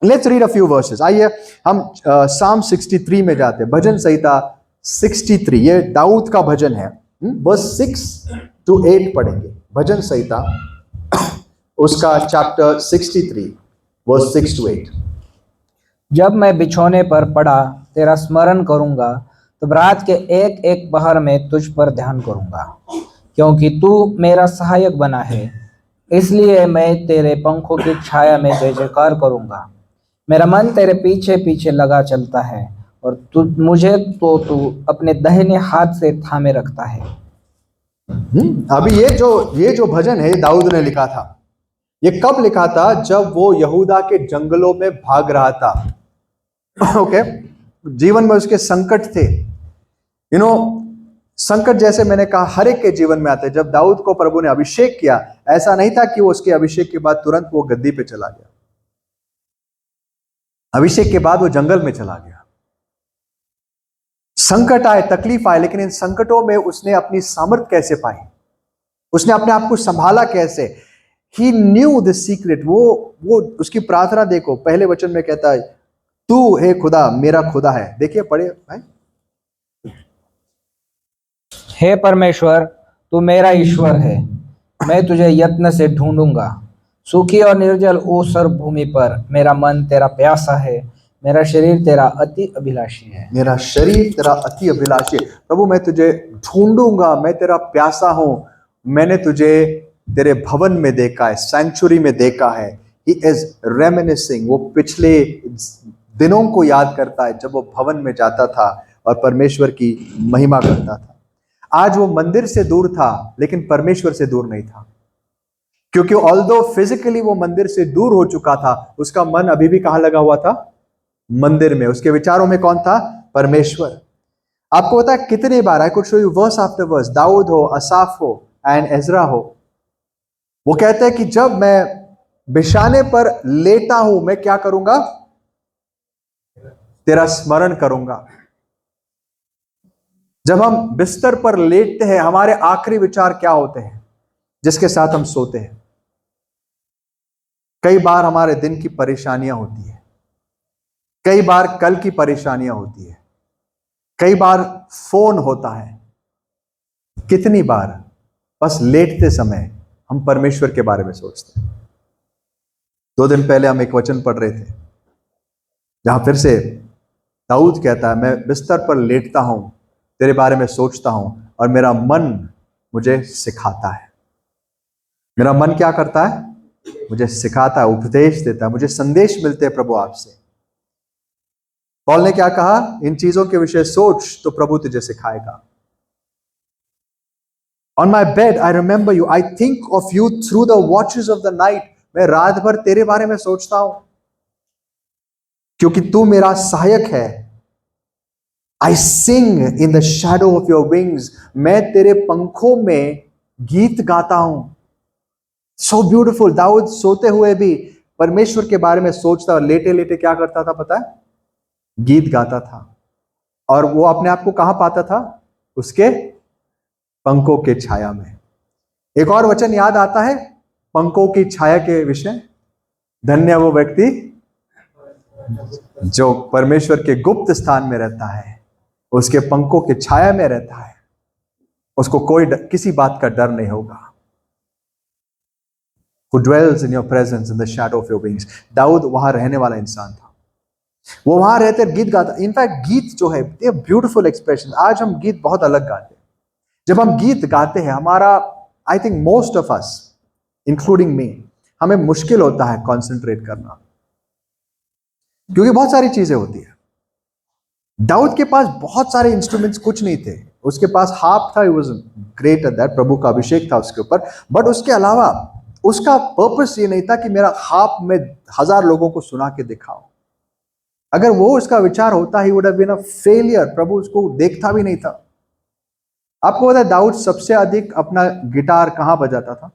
Let's read a few versus. आइए हम साम 63 में जाते हैं, भजन संहिता 63। ये दाऊद का भजन है। वर्स 6 to 8 पढ़ेंगे। भजन संहिता उसका चैप्टर 63 वर्स 6 to 8। जब मैं बिछौने पर पड़ा तेरा स्मरण करूंगा, तब रात के एक एक पहर में तुझ पर ध्यान करूंगा, क्योंकि तू मेरा सहायक बना है, इसलिए मैं तेरे पंखों की छाया में जय जयकार करूंगा। मेरा मन तेरे पीछे पीछे लगा चलता है, और तू अपने दाहिने हाथ से थामे रखता है। अभी ये जो भजन है ये दाऊद ने लिखा था। ये कब लिखा था? जब वो यहूदा के जंगलों में भाग रहा था। ओके, जीवन में उसके संकट थे। संकट जैसे मैंने कहा हर एक के जीवन में आते हैं। जब दाऊद को प्रभु ने अभिषेक किया, ऐसा नहीं था कि वो उसके अभिषेक के बाद तुरंत वो गद्दी पे चला गया। अभिषेक के बाद वो जंगल में चला गया। संकट आए, तकलीफ आए, लेकिन इन संकटों में उसने अपनी सामर्थ कैसे पाई? उसने अपने आप को संभाला कैसे? He knew the secret। वो उसकी प्रार्थना देखो, पहले वचन में कहता है, तू हे खुदा मेरा खुदा है। देखिए, पढ़े भाई। हे परमेश्वर, तू मेरा ईश्वर है, मैं तुझे यत्न से ढूंढूंगा। सूखी और निर्जल ऊसर भूमि पर मेरा मन तेरा प्यासा है, मेरा शरीर तेरा अति अभिलाषी है। मेरा शरीर तेरा अति अभिलाषी है। प्रभु, मैं तुझे ढूंढूंगा, मैं तेरा प्यासा हूं। मैंने तुझे तेरे भवन में देखा है, सैंक्चुरी में देखा है। He is reminiscing। वो पिछले दिनों को याद करता है जब वो भवन में जाता था और परमेश्वर की महिमा करता था। आज वो मंदिर से दूर था, लेकिन परमेश्वर से दूर नहीं था, क्योंकि ऑल्दो फिजिकली वो मंदिर से दूर हो चुका था, उसका मन अभी भी कहां लगा हुआ था? मंदिर में। उसके विचारों में कौन था? परमेश्वर। आपको पता है कितने बार, I could show you verse after verse, दाऊद हो, असाफ हो एंड एजरा हो, वो कहते हैं कि जब मैं बिछाने पर लेटा हूं, मैं क्या करूंगा? तेरा स्मरण करूंगा। जब हम बिस्तर पर लेटते हैं, हमारे आखिरी विचार क्या होते हैं जिसके साथ हम सोते हैं? कई बार हमारे दिन की परेशानियां होती है, कई बार कल की परेशानियां होती है, कई बार फोन होता है। कितनी बार बस लेटते समय हम परमेश्वर के बारे में सोचते हैं? 2 दिन पहले हम एक वचन पढ़ रहे थे जहां फिर से दाऊद कहता है, मैं बिस्तर पर लेटता हूं, तेरे बारे में सोचता हूं, और मेरा मन मुझे सिखाता है। मेरा मन क्या करता है? मुझे सिखाता है, उपदेश देता है, मुझे संदेश मिलते हैं प्रभु आपसे। पौल ने क्या कहा? इन चीजों के विषय सोच तो प्रभु तुझे सिखाएगा। On my bed I remember you, I think of you through the watches of the night। मैं रात भर तेरे बारे में सोचता हूं, क्योंकि तू मेरा सहायक है। I sing in the shadow of your wings। मैं तेरे पंखों में गीत गाता हूं। So beautiful। दाऊद सोते हुए भी परमेश्वर के बारे में सोचता, और लेटे लेटे क्या करता था पता है? गीत गाता था। और वो अपने आप को कहां पाता था? उसके पंखों के छाया में। एक और वचन याद आता है पंखों की छाया के विषय। धन्य वो व्यक्ति जो परमेश्वर के गुप्त स्थान में रहता है, उसके पंखों के छाया में रहता है, उसको किसी बात का डर नहीं होगा। Who dwells in your presence in the shadow of your wings। Dawood वहां रहने वाला इंसान था। वो वहां रहते गीत गाता। इनफैक्ट गीत जो है, ये ब्यूटीफुल एक्सप्रेशन। आज हम गीत बहुत अलग गाते हैं। जब हम गीत गाते हैं, हमारा, आई think most of us including me, हमें मुश्किल होता है कंसंट्रेट करना, क्योंकि बहुत सारी चीजें होती है। दाऊद के पास बहुत सारे इंस्ट्रूमेंट्स कुछ नहीं थे। उसके पास हार्प था, he was great at that, प्रभु का अभिषेक था उसके ऊपर। बट उसके अलावा उसका पर्पस ये नहीं था कि मेरा हार्प में 1000 लोगों को सुना के दिखाओ। अगर वो उसका विचार होता, he would have been a failure. प्रभु उसको देखता भी नहीं था। आपको पता है दाऊद सबसे अधिक अपना गिटार कहां बजाता था?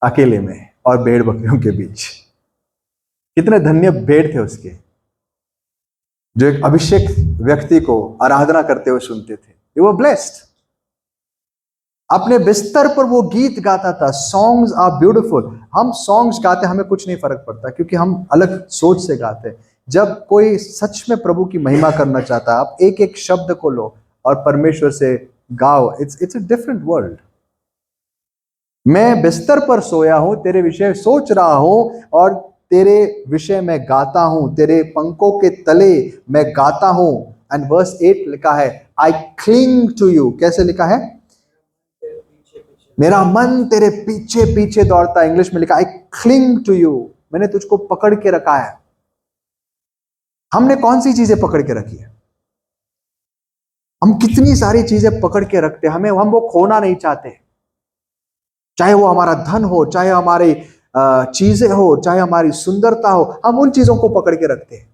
अकेले में और भेड़ बकरियों के बीच। कितने धन्य भेड़ थे उसके, जो एक अभिषेक व्यक्ति को आराधना करते हुए सुनते थे। They were blessed। अपने बिस्तर पर वो गीत गाता था। Songs are beautiful. हम सॉन्ग्स गाते, हमें कुछ नहीं फर्क पड़ता, क्योंकि हम अलग सोच से गाते हैं। जब कोई सच में प्रभु की महिमा करना चाहता है, आप एक एक शब्द को लो और परमेश्वर से गाओ। It's a different world. मैं बिस्तर पर सोया हूं, तेरे विषय सोच रहा हूं, और तेरे विषय में गाता हूं। तेरे पंखों के तले मैं गाता हूं। एंड वर्स 8 लिखा है, आई क्लिंग टू यू। कैसे लिखा है? मेरा मन तेरे पीछे पीछे दौड़ता है। इंग्लिश में लिखा आई क्लिंग टू यू, मैंने तुझको पकड़ के रखा है। हमने कौन सी चीजें पकड़ के रखी है? हम कितनी सारी चीजें पकड़ के रखते हैं, हम वो खोना नहीं चाहते। चाहे वो हमारा धन हो, चाहे हमारी चीजें हो, चाहे हमारी सुंदरता हो, हम उन चीजों को पकड़ के रखते हैं।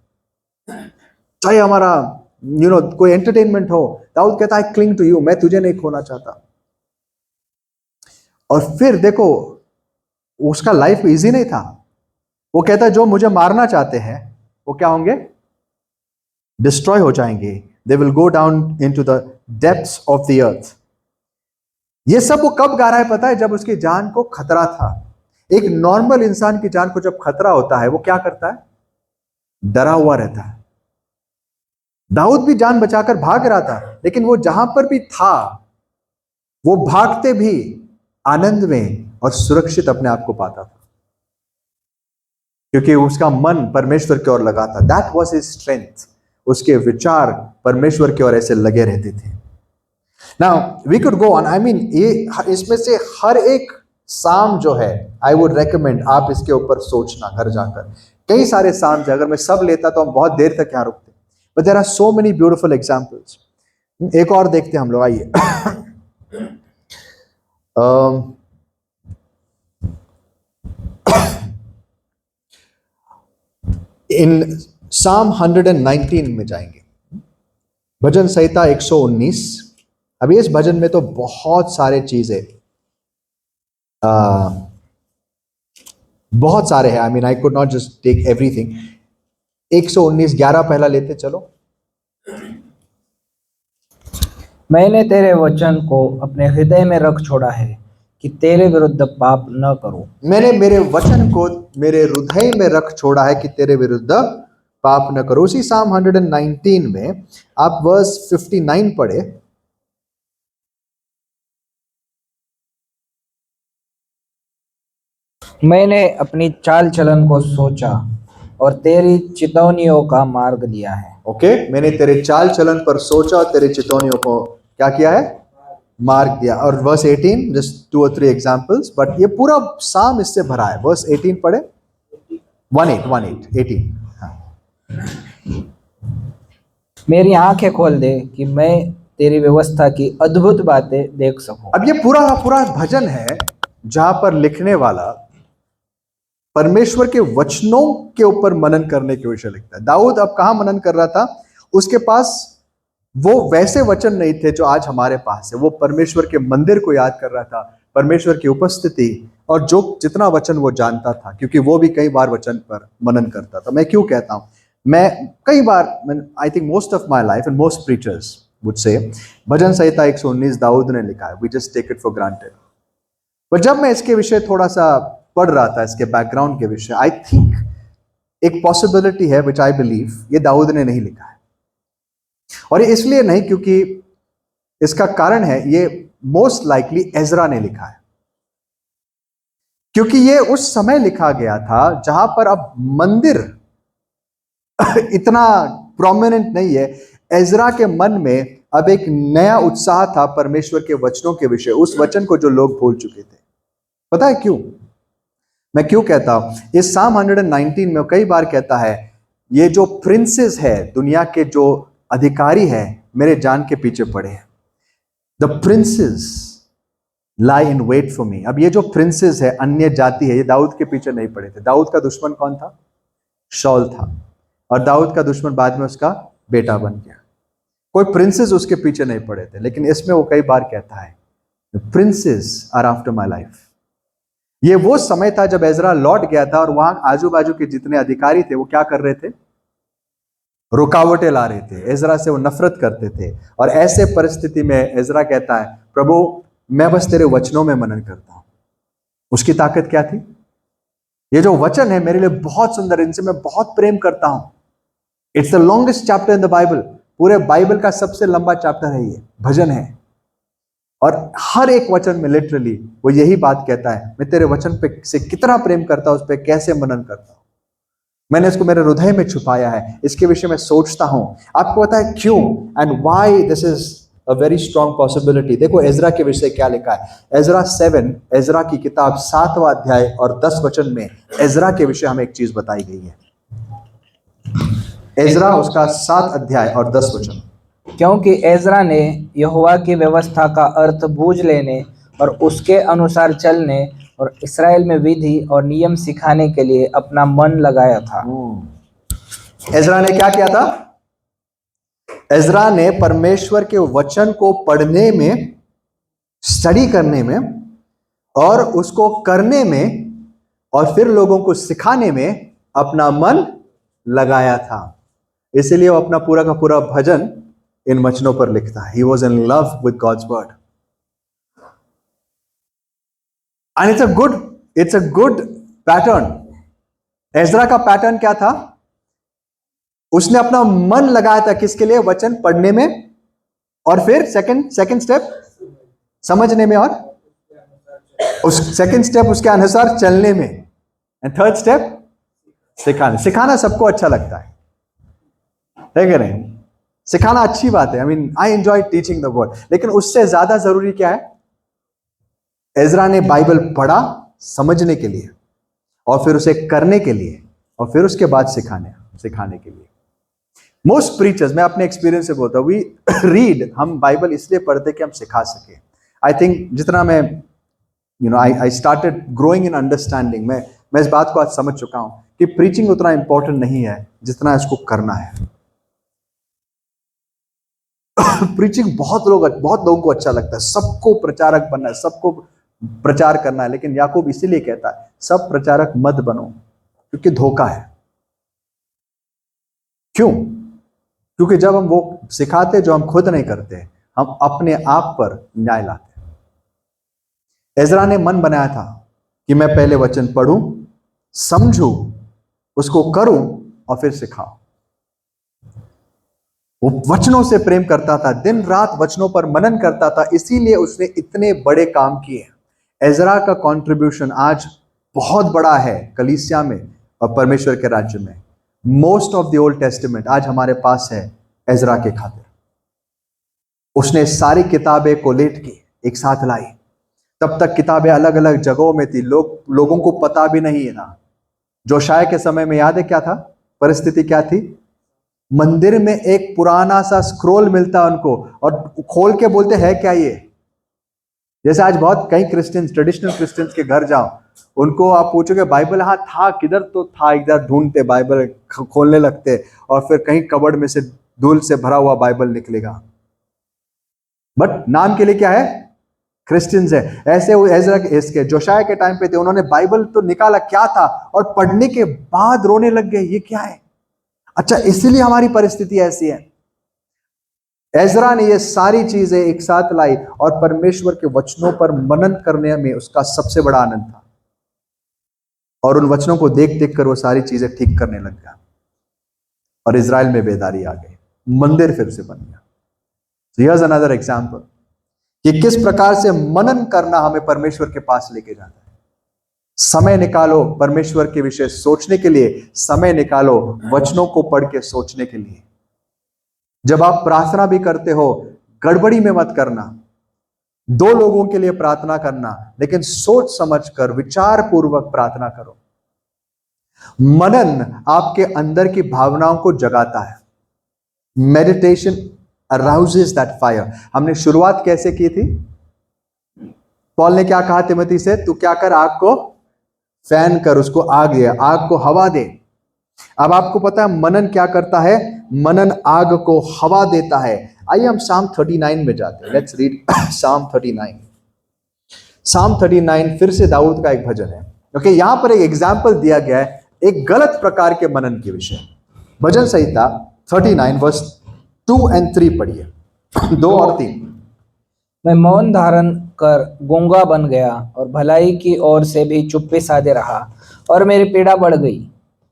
चाहे हमारा कोई एंटरटेनमेंट हो, दाऊद कहता है क्लिंग टू यू, मैं तुझे नहीं खोना चाहता। और फिर देखो, उसका लाइफ इजी नहीं था। वो कहता है जो मुझे मारना चाहते हैं वो क्या होंगे? डिस्ट्रॉय हो जाएंगे। They will go down into the depths of the earth. ये सब वो कब गा रहा है पता है? जब उसकी जान को खतरा था। एक नॉर्मल इंसान की जान को जब खतरा होता है वो क्या करता है? डरा हुआ रहता है। दाऊद भी जान बचाकर भाग रहा था, लेकिन वो जहां पर भी था वो भागते भी आनंद में और सुरक्षित अपने आप को पाता था, क्योंकि उसका मन परमेश्वर की ओर लगा था। That was his strength. उसके विचार परमेश्वर की ओर ऐसे लगे रहते थे। Now we could go on. I mean, ये इसमें से हर एक साम जो है, आई वुड रेकमेंड आप इसके ऊपर सोचना घर जाकर। कई सारे साम, अगर मैं सब लेता तो हम बहुत देर तक यहाँ रुकते, but there are so many beautiful examples. एक और देखते हैं हम लोग, आइए। इन साम 119 में जाएंगे, भजन संहिता 119। अभी इस भजन में तो बहुत सारे चीजें, बहुत सारे हैं। I mean I could not just take everything. 119 11 पहला लेते चलो। मैंने तेरे वचन को अपने हृदय में रख छोड़ा है कि तेरे विरुद्ध पाप न करूं। मैंने मेरे वचन को मेरे हृदय में रख छोड़ा है कि तेरे विरुद्ध पाप न करो। उसी साम 119 में आप वर्स 59 पढ़े। मैंने अपनी चाल चलन को सोचा और तेरी चितौनियों का मार्ग लिया है। ओके, मैंने तेरे चाल चलन पर सोचा और तेरे चितौनियों को क्या किया है? मार्ग दिया। और verse 18, just 2 or 3 examples, but ये पूरा साम इससे भरा है। वर्स 18 पढ़े। 18 हाँ। मेरी आंखें खोल दे कि मैं तेरी व्यवस्था की अद्भुत बातें देख सकूं। अब ये पूरा पूरा भजन है जहां पर लिखने वाला परमेश्वर के वचनों के ऊपर मनन करने के विषय लिखता है। दाऊद अब कहां मनन कर रहा था? उसके पास वो वैसे वचन नहीं थे जो आज हमारे पास है। वो परमेश्वर के मंदिर को याद कर रहा था, परमेश्वर की उपस्थिति, और जो जितना वचन वो जानता था, क्योंकि वो भी कई बार वचन पर मनन करता था। मैं क्यों कहता हूं? मैं कई बार, I think most of my life and most preachers would say, भजन संहिता 119 दाऊद ने लिखा है। We just take it for granted. पर जब मैं इसके विषय थोड़ा सा पढ़ रहा था, इसके बैकग्राउंड के विषय, आई थिंक एक पॉसिबिलिटी है विच आई बिलीव ये दाऊद ने नहीं लिखा है। और ये इसलिए नहीं क्योंकि इसका कारण है, ये मोस्ट लाइकली एजरा ने लिखा है, क्योंकि ये उस समय लिखा गया था जहां पर अब मंदिर इतना प्रोमिनेंट नहीं है। एजरा के मन में अब एक नया उत्साह था परमेश्वर के वचनों के विषय, उस वचन को जो लोग भूल चुके थे। पता है क्यों? मैं क्यों कहता हूं? इस साम 119 में कई बार कहता है, ये जो प्रिंसेस है, दुनिया के जो अधिकारी है, मेरे जान के पीछे पड़े हैं। The princes lie in wait for me. अब ये जो प्रिंसेस है, अन्य जाति है, ये दाऊद के पीछे नहीं पड़े थे। दाऊद का दुश्मन कौन था? शौल था। और दाऊद का दुश्मन बाद में उसका बेटा बन गया। कोई प्रिंसेस उसके पीछे नहीं पड़े थे। लेकिन इसमें वो कई बार कहता है, the princes are after my life. ये वो समय था जब एजरा लौट गया था और वहां आजू बाजू के जितने अधिकारी थे वो क्या कर रहे थे? रुकावटें ला रहे थे। एजरा से वो नफरत करते थे। और ऐसे परिस्थिति में एजरा कहता है, प्रभु मैं बस तेरे वचनों में मनन करता हूं। उसकी ताकत क्या थी? ये जो वचन है मेरे लिए बहुत सुंदर, इनसे मैं बहुत प्रेम करता हूं। It's the longest chapter in the Bible. पूरे बाइबल का सबसे लंबा चैप्टर है, ये भजन है। और हर एक वचन में लिटरली वो यही बात कहता है, मैं तेरे वचन पे से कितना प्रेम करता हूं, उस पर कैसे मनन करता हूं। मैंने इसको मेरे हृदय में छुपाया है, इसके विषय में सोचता हूं। आपको पता है क्यों? And why this is a very strong possibility. देखो एजरा के विषय क्या लिखा है, एजरा 7, एजरा की किताब 7वां अध्याय और 10 वचन में एजरा के विषय हमें एक चीज बताई गई है। एजरा उसका 7 अध्याय और 10 वचन। क्योंकि एजरा ने यहोवा की व्यवस्था का अर्थ बूझ लेने और उसके अनुसार चलने और इस्राएल में विधि और नियम सिखाने के लिए अपना मन लगाया था। एजरा ने क्या किया था? एजरा ने परमेश्वर के वचन को पढ़ने में, स्टडी करने में और उसको करने में और फिर लोगों को सिखाने में अपना मन लगाया था। इसलिए वो अपना पूरा का पूरा भजन इन वचनों पर लिखता है। He was in love with God's word. And it's a good pattern. Ezra का पैटर्न क्या था? उसने अपना मन लगाया था किसके लिए? वचन पढ़ने में, और फिर सेकंड स्टेप समझने में, और उस सेकंड स्टेप उसके अनुसार चलने में, एंड थर्ड स्टेप सिखाना सबको अच्छा लगता है कि नहीं? सिखाना अच्छी बात है। I enjoy teaching the word. लेकिन उससे ज्यादा जरूरी क्या है? एजरा ने बाइबल पढ़ा समझने के लिए, और फिर उसे करने के लिए, और फिर उसके बाद सिखाने के लिए। मोस्ट प्रीचर्स, मैं अपने एक्सपीरियंस से बोलता हूँ, वी रीड, हम बाइबल इसलिए पढ़ते कि हम सिखा सके। आई थिंक जितना मैं I started growing in understanding, मैं इस बात को आज समझ चुका हूं कि प्रीचिंग उतना इंपॉर्टेंट नहीं है जितना इसको करना है। प्रीचिंग बहुत लोगों को अच्छा लगता है, सबको प्रचारक बनना है, सबको प्रचार करना है। लेकिन याकूब इसीलिए कहता है सब प्रचारक मत बनो, क्योंकि धोखा है। क्यों? क्योंकि जब हम वो सिखाते जो हम खुद नहीं करते, हम अपने आप पर न्याय लाते। एजरा ने मन बनाया था कि मैं पहले वचन पढ़ूं, समझूं, उसको करूं और फिर सिखाऊं। वो वचनों से प्रेम करता था, दिन रात वचनों पर मनन करता था, इसीलिए उसने इतने बड़े काम किए। एजरा का कंट्रीब्यूशन आज बहुत बड़ा है कलीसिया में और परमेश्वर के राज्य में। Most of the old testament आज हमारे पास है एजरा के खातिर। उसने सारी किताबें कोलेट की, एक साथ लाई। तब तक किताबें अलग अलग जगहों में थी, लोगों को पता भी नहीं है ना। जोशाया के समय में याद है क्या था? परिस्थिति क्या थी? मंदिर में एक पुराना सा स्क्रोल मिलता उनको, और खोल के बोलते हैं क्या ये? जैसे आज बहुत कई क्रिश्चियंस, ट्रेडिशनल क्रिश्चियंस के घर जाओ, उनको आप पूछोगे बाइबल हाँ था किधर, तो था, इधर ढूंढते, बाइबल खोलने लगते, और फिर कहीं कबर्ड में से धूल से भरा हुआ बाइबल निकलेगा। बट नाम के लिए क्या है? क्रिश्चियंस है। ऐसे वो एजरा इसके जोशाया के टाइम पे थे, उन्होंने बाइबल तो निकाला क्या था, और पढ़ने के बाद रोने लग गए, ये क्या है? अच्छा, इसीलिए हमारी परिस्थिति ऐसी है। एजरा ने ये सारी चीजें एक साथ लाई और परमेश्वर के वचनों पर मनन करने में उसका सबसे बड़ा आनंद था, और उन वचनों को देख देख कर वो सारी चीजें ठीक करने लग गया, और इजराइल में बेदारी आ गई, मंदिर फिर से बन गया। So here's another example कि किस प्रकार से मनन करना हमें परमेश्वर के पास लेके जाता है। समय निकालो परमेश्वर के विषय सोचने के लिए, समय निकालो वचनों को पढ़ के सोचने के लिए। जब आप प्रार्थना भी करते हो, गड़बड़ी में मत करना। 2 लोगों के लिए प्रार्थना करना, लेकिन सोच समझकर विचार पूर्वक प्रार्थना करो। मनन आपके अंदर की भावनाओं को जगाता है। Meditation arouses that fire। हमने शुरुआत कैसे की थी? पॉल ने क्या कहा तिमोथी से? तू क्या कर, आग को फैन कर, उसको आग दे, आग को हवा दे। अब आपको पता है मनन क्या करता है? मनन आग को हवा देता है। आइए हम Psalm 39 में जाते हैं। Let's read Psalm 39। Psalm 39 फिर से दाऊद का एक भजन है। ओके, यहां पर एक एग्जाम्पल दिया गया है एक गलत प्रकार के मनन के विषय। भजन संहिता 39 वर्स 2 और 3 पढ़िए। 2 और 3। मैं मौन धारण कर गूंगा बन गया और भलाई की ओर से भी चुप्पी साधे रहा, और मेरी पीड़ा बढ़ गई।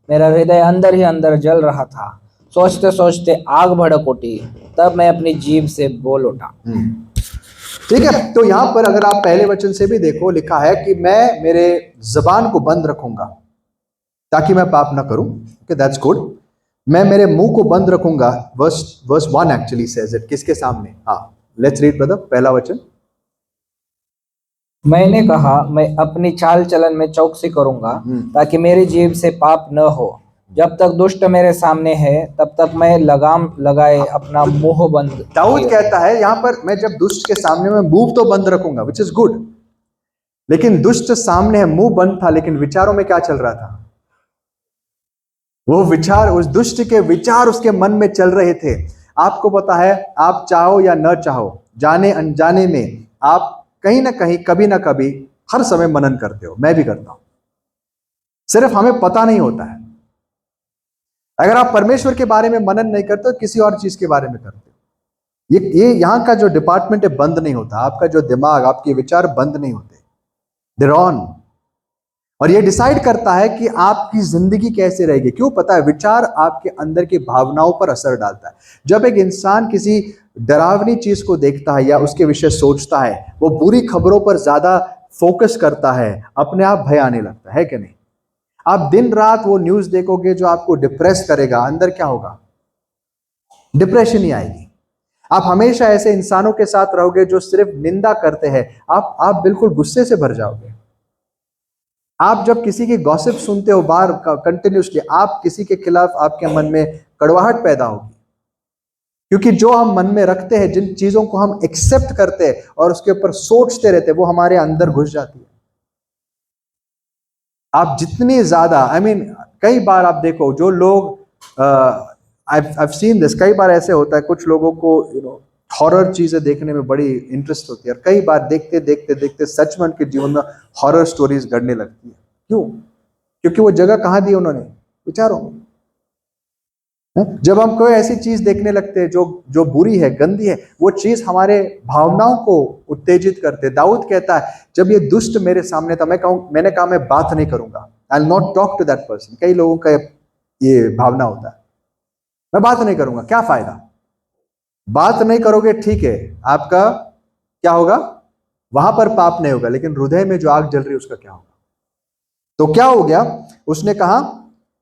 मेरा हृदय अंदर ही अंदर जल रहा था, सोचते सोचते आग भड़क उठी, तब मैं अपनी जीभ से बोल उठा। ठीक है, तो यहां पर अगर आप पहले वचन से भी देखो, लिखा है कि मैं मेरे जबान को बंद रखूंगा ताकि मैं पाप ना करूं। Okay, that's good. मैं मेरे मुंह को बंद रखूंगा, वर्स 1 एक्चुअली सेज इट। किसके सामने? हाँ, लेट्स रीड ब्रदर, पहला वचन। मैंने कहा, मैं अपनी चाल चलन में चौकसी करूंगा, ताकि मेरी जीभ से पाप न हो। जब तक दुष्ट मेरे सामने है, तब तक मैं लगाम लगाए अपना मुंह बंद दाऊद किए कहता है यहां पर, मैं जब दुष्ट के सामने में मुंह तो बंद रखूंगा, विच इज गुड, लेकिन दुष्ट सामने है, मुंह बंद था, लेकिन विचारों में क्या चल रहा था? वो विचार, उस दुष्ट के विचार उसके मन में चल रहे थे। आपको पता है, आप चाहो या न चाहो, जाने अनजाने में आप कहीं ना कहीं, कभी ना कभी, हर समय मनन करते हो। मैं भी करता हूं, सिर्फ हमें पता नहीं होता है। अगर आप परमेश्वर के बारे में मनन नहीं करते हो, किसी और चीज के बारे में करते हो। ये यहां का जो डिपार्टमेंट है बंद नहीं होता। आपका जो दिमाग, आपके विचार बंद नहीं होते, देयर ऑन। और ये डिसाइड करता है कि आपकी जिंदगी कैसे रहेगी। क्यों? पता है, विचार आपके अंदर की भावनाओं पर असर डालता है। जब एक इंसान किसी डरावनी चीज को देखता है या उसके विषय सोचता है, वो बुरी खबरों पर ज्यादा फोकस करता है, अपने आप भय आने लगता है कि नहीं? आप दिन रात वो न्यूज देखोगे जो आपको डिप्रेस करेगा, अंदर क्या होगा? डिप्रेशन ही आएगी। आप हमेशा ऐसे इंसानों के साथ रहोगे जो सिर्फ निंदा करते हैं, आप बिल्कुल गुस्से से भर जाओगे। आप जब किसी की गॉसिप सुनते हो बार कंटिन्यूसली, आप किसी के खिलाफ, आपके मन में कड़वाहट पैदा होगी। क्योंकि जो हम मन में रखते हैं, जिन चीजों को हम एक्सेप्ट करते हैं और उसके ऊपर सोचते रहते हैं, वो हमारे अंदर घुस जाती है। आप जितनी ज्यादा, कई बार आप देखो, जो लोग, I've seen this, कई बार ऐसे होता है, कुछ लोगों को हॉरर चीजें देखने में बड़ी इंटरेस्ट होती है, और कई बार देखते देखते देखते सच में उनके जीवन में हॉरर स्टोरीज घटने लगती है। क्यों? क्योंकि वो जगह कहाँ दी उन्होंने? विचारों में। जब हम कोई ऐसी चीज देखने लगते हैं जो बुरी है, गंदी है, वो चीज हमारे भावनाओं को उत्तेजित करते हैं। दाऊद कहता है, जब ये दुष्ट मेरे सामने था, मैंने कहा मैं बात नहीं करूंगा, I will not talk to that person. कई लोगों का ये भावना होता है, मैं बात नहीं करूंगा, क्या फायदा? बात नहीं करोगे, ठीक है, आपका क्या होगा? वहां पर पाप नहीं होगा, लेकिन हृदय में जो आग जल रही है उसका क्या होगा? तो क्या हो गया? उसने कहा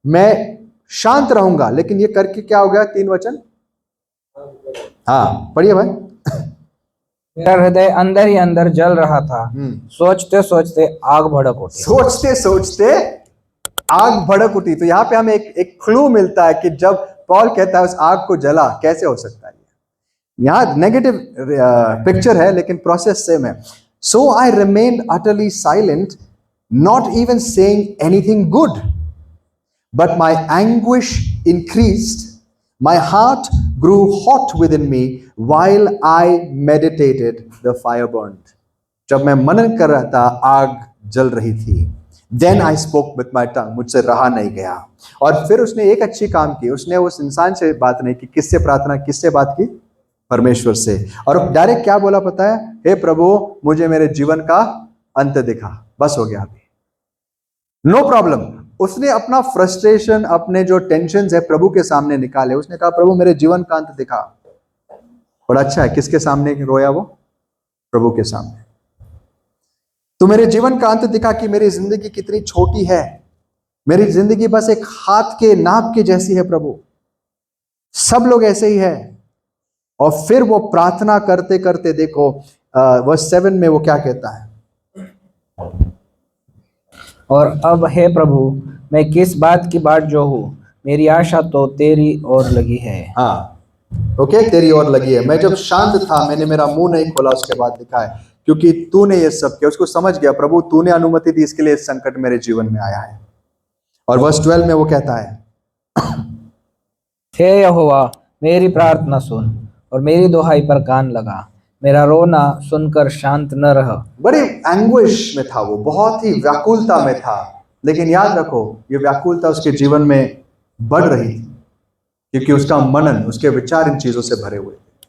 मैं शांत रहूंगा, लेकिन ये करके क्या हो गया? 3 वचन, हाँ पढ़िए भाई। मेरा हृदय अंदर ही अंदर जल रहा था, सोचते सोचते आग भड़क उठी। सोचते सोचते आग भड़क उठी। तो यहाँ पे हमें एक क्लू मिलता है कि जब पॉल कहता है उस आग को जला, कैसे हो सकता है? यहाँ नेगेटिव पिक्चर है, लेकिन प्रोसेस सेम है। So I remained utterly silent, not even saying anything good, but my anguish increased, my heart grew hot within me while I meditated, the fire burned. जब मैं मनन कर रहा था, आग जल रही थी। Then I spoke with my tongue, मुझसे रहा नहीं गया। और फिर उसने एक अच्छी काम की, उसने उस इंसान से बात नहीं की। किससे प्रार्थना, किससे बात की? परमेश्वर से। और डायरेक्ट क्या बोला पता है? हे प्रभु, मुझे मेरे जीवन का अंत दिखा, बस हो गया अभी, नो प्रॉब्लम। उसने अपना फ्रस्ट्रेशन, अपने जो टेंशन है प्रभु के सामने निकाले। उसने कहा प्रभु मेरे जीवन का अंत दिखा। बड़ा अच्छा है, किसके सामने रोया वो? प्रभु के सामने। तो मेरे जीवन का अंत दिखा कि मेरी जिंदगी कितनी छोटी है, मेरी जिंदगी बस एक हाथ के नाप के जैसी है प्रभु, सब लोग ऐसे ही है। और फिर वो प्रार्थना करते करते देखो वर्स 7 में वो क्या कहता है? और अब हे प्रभु, मैं किस बात की बाट जो हूँ, मेरी आशा तो तेरी ओर लगी है। हाँ, ओके, तेरी ओर लगी है। मैं जब शांत था, मैंने मेरा मुंह नहीं खोला, उसके बाद लिखा है क्योंकि तूने ये सब किया। उसको समझ गया, प्रभु तूने अनुमति दी, इसके लिए इस संकट मेरे जीवन में आया है। और वर्स 12 में वो कहता है, हे यहोवा, मेरी प्रार्थना सुन और मेरी दुहाई पर कान लगा, मेरा रोना सुनकर शांत न रह। बड़ी एंग्विश में था वो, बहुत ही व्याकुलता में था। लेकिन याद रखो, ये व्याकुलता उसके जीवन में बढ़ रही थी क्योंकि उसका मनन, उसके विचार इन चीजों से भरे हुए थे।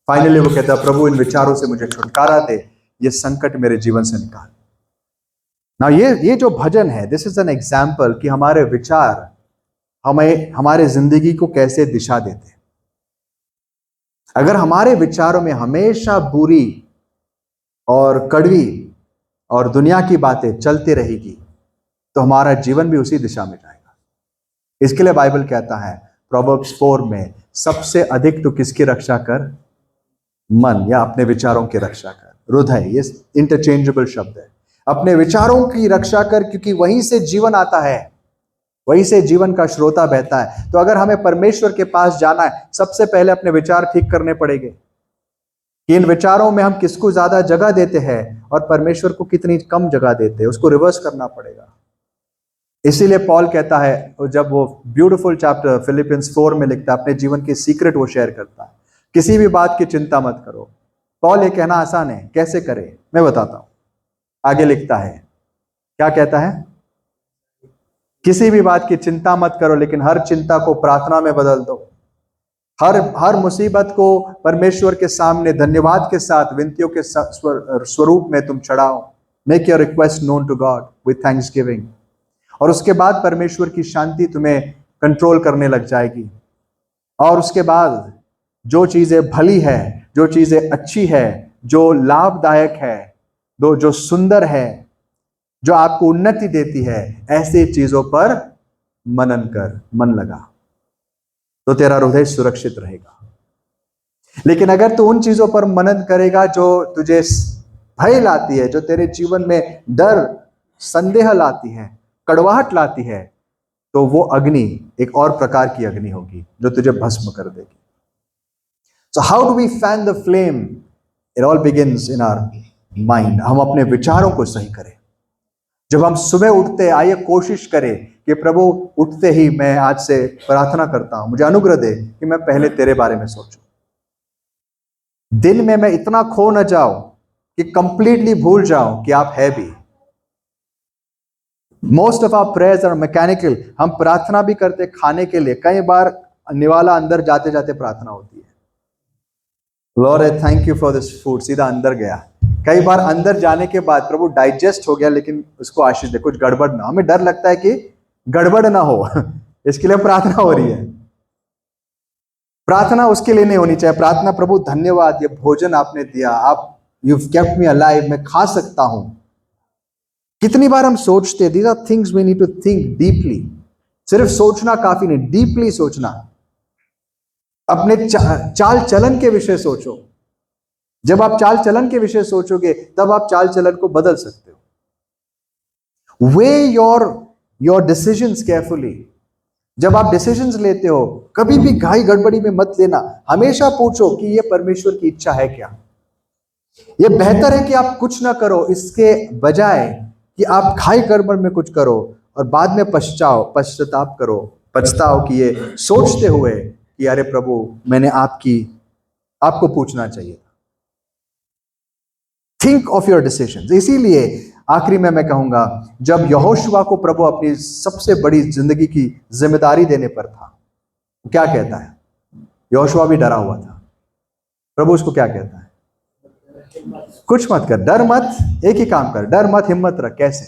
फाइनली वो कहता है, प्रभु इन विचारों से मुझे छुटकारा दे, ये संकट मेरे जीवन से निकाल। ना ये जो भजन है, दिस इज एन एग्जाम्पल कि हमारे विचार हमें हमारे जिंदगी को कैसे दिशा देते हैं। अगर हमारे विचारों में हमेशा बुरी और कड़वी और दुनिया की बातें चलती रहेगी, तो हमारा जीवन भी उसी दिशा में जाएगा। इसके लिए बाइबल कहता है प्रोवर्ब्स 4 में, सबसे अधिक तो किसकी रक्षा कर? मन या अपने विचारों की रक्षा कर। हृदय, ये इंटरचेंजेबल शब्द है। अपने विचारों की रक्षा कर, क्योंकि वहीं से जीवन आता है, वहीं से जीवन का स्रोता बहता है। तो अगर हमें परमेश्वर के पास जाना है, सबसे पहले अपने विचार ठीक करने पड़ेंगे कि इन विचारों में हम किसको ज्यादा जगह देते हैं और परमेश्वर को कितनी कम जगह देते हैं, उसको रिवर्स करना पड़ेगा। इसीलिए पॉल कहता है, जब वो ब्यूटीफुल चैप्टर फिलिपियंस 4 में लिखता है, अपने जीवन की सीक्रेट वो शेयर करता है, किसी भी बात की चिंता मत करो। पॉल ये कहना आसान है, कैसे करे मैं बताता हूं। आगे लिखता है, क्या कहता है? किसी भी बात की चिंता मत करो, लेकिन हर चिंता को प्रार्थना में बदल दो। हर मुसीबत को परमेश्वर के सामने धन्यवाद के साथ विनतियों के स्वरूप में तुम चढ़ाओ। Make your request known to God with thanksgiving. और उसके बाद परमेश्वर की शांति तुम्हें कंट्रोल करने लग जाएगी। और उसके बाद जो चीजें भली है, जो चीजें अच्छी है, जो लाभदायक है, जो सुंदर है, जो आपको उन्नति देती है, ऐसी चीजों पर मनन कर, मन लगा, तो तेरा हृदय सुरक्षित रहेगा। लेकिन अगर तू उन चीजों पर मनन करेगा जो तुझे भय लाती है, जो तेरे जीवन में डर, संदेह लाती है, कड़वाहट लाती है, तो वो अग्नि एक और प्रकार की अग्नि होगी जो तुझे भस्म कर देगी। So how do we fan the flame? It all begins in our mind. हम अपने विचारों को सही करें। जब हम सुबह उठते, आइए कोशिश करें कि प्रभु उठते ही मैं आज से प्रार्थना करता हूं, मुझे अनुग्रह दे कि मैं पहले तेरे बारे में सोचूं। दिन में मैं इतना खो न जाऊं कि कंप्लीटली भूल जाऊं कि आप है भी। Most of our prayers are mechanical. हम प्रार्थना भी करते खाने के लिए, कई बार निवाला अंदर जाते जाते प्रार्थना होती है, Lord I thank you for this food, सीधा अंदर गया। कई बार अंदर जाने के बाद प्रभु डाइजेस्ट हो गया, लेकिन उसको आशीष दे, कुछ गड़बड़ ना हो। हमें डर लगता है कि गड़बड़ ना हो इसके लिए प्रार्थना हो रही है। प्रार्थना उसके लिए नहीं होनी चाहिए। प्रार्थना, प्रभु धन्यवाद, ये भोजन आपने दिया, आप यू केप्ट मी अलाइव, मैं खा सकता हूं। कितनी बार हम सोचते हैं, these are things we need to think deeply. सिर्फ सोचना काफी नहीं, डीपली सोचना। अपने चाल चलन के विषय सोचो। जब आप चाल चलन के विषय सोचोगे, तब आप चाल चलन को बदल सकते हो। Way your decisions carefully. जब आप डिसीजंस लेते हो, कभी भी घाई गड़बड़ी में मत लेना। हमेशा पूछो कि यह परमेश्वर की इच्छा है क्या। यह बेहतर है कि आप कुछ ना करो, इसके बजाय कि आप घाई गड़बड़ में कुछ करो और बाद में पश्चाताप करो, पछताओ कि ये सोचते हुए कि अरे प्रभु, मैंने आपको पूछना चाहिए था। Think of your decisions. इसीलिए आखिरी में मैं कहूंगा, जब यहोशुआ को प्रभु अपनी सबसे बड़ी जिंदगी की जिम्मेदारी देने पर था, क्या कहता है? यहोशुआ भी डरा हुआ था। प्रभु उसको क्या कहता है? कुछ मत कर, डर मत, एक ही काम कर, डर मत, हिम्मत रख। कैसे?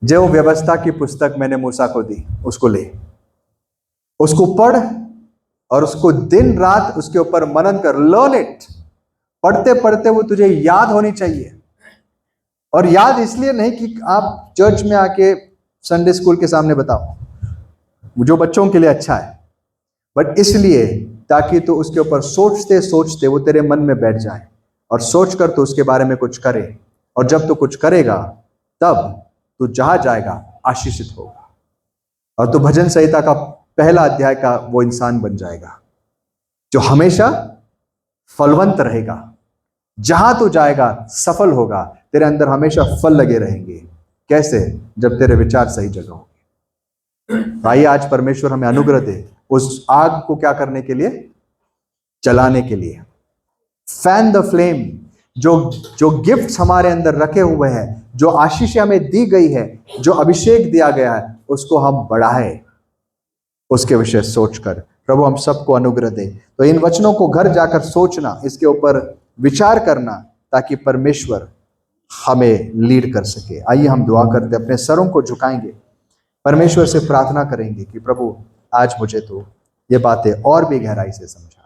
जो व्यवस्था की पुस्तक मैंने मूसा को दी, उसको ले, उसको पढ़ और उसको दिन रात उसके ऊपर मनन कर। Learn it. पढ़ते पढ़ते वो तुझे याद होनी चाहिए। और याद इसलिए नहीं कि आप चर्च में आके संडे स्कूल के सामने बताओ, जो बच्चों के लिए अच्छा है, बट इसलिए ताकि तो उसके ऊपर सोचते सोचते वो तेरे मन में बैठ जाए और सोच कर तो उसके बारे में कुछ करे। और जब तू कुछ करेगा, तब तू जहां जाएगा आशीषित होगा और तू भजन संहिता का पहला अध्याय का वो इंसान बन जाएगा जो हमेशा फलवंत रहेगा। जहां तू जाएगा सफल होगा, तेरे अंदर हमेशा फल लगे रहेंगे। कैसे? जब तेरे विचार सही जगह होंगे। भाई, आज परमेश्वर हमें अनुग्रह दे उस आग को क्या करने के लिए? जलाने के लिए। Fan the flame. जो गिफ्ट्स हमारे अंदर रखे हुए हैं, जो आशीष हमें दी गई है, जो अभिषेक दिया गया है, उसको हम बढ़ाएं, उसके विषय सोचकर। प्रभु हम सबको अनुग्रह दे। तो इन वचनों को घर जाकर सोचना, इसके ऊपर विचार करना, ताकि परमेश्वर हमें लीड कर सके। आइए हम दुआ करते, अपने सरों को झुकाएंगे, परमेश्वर से प्रार्थना करेंगे कि प्रभु आज मुझे तो ये बातें और भी गहराई से समझा।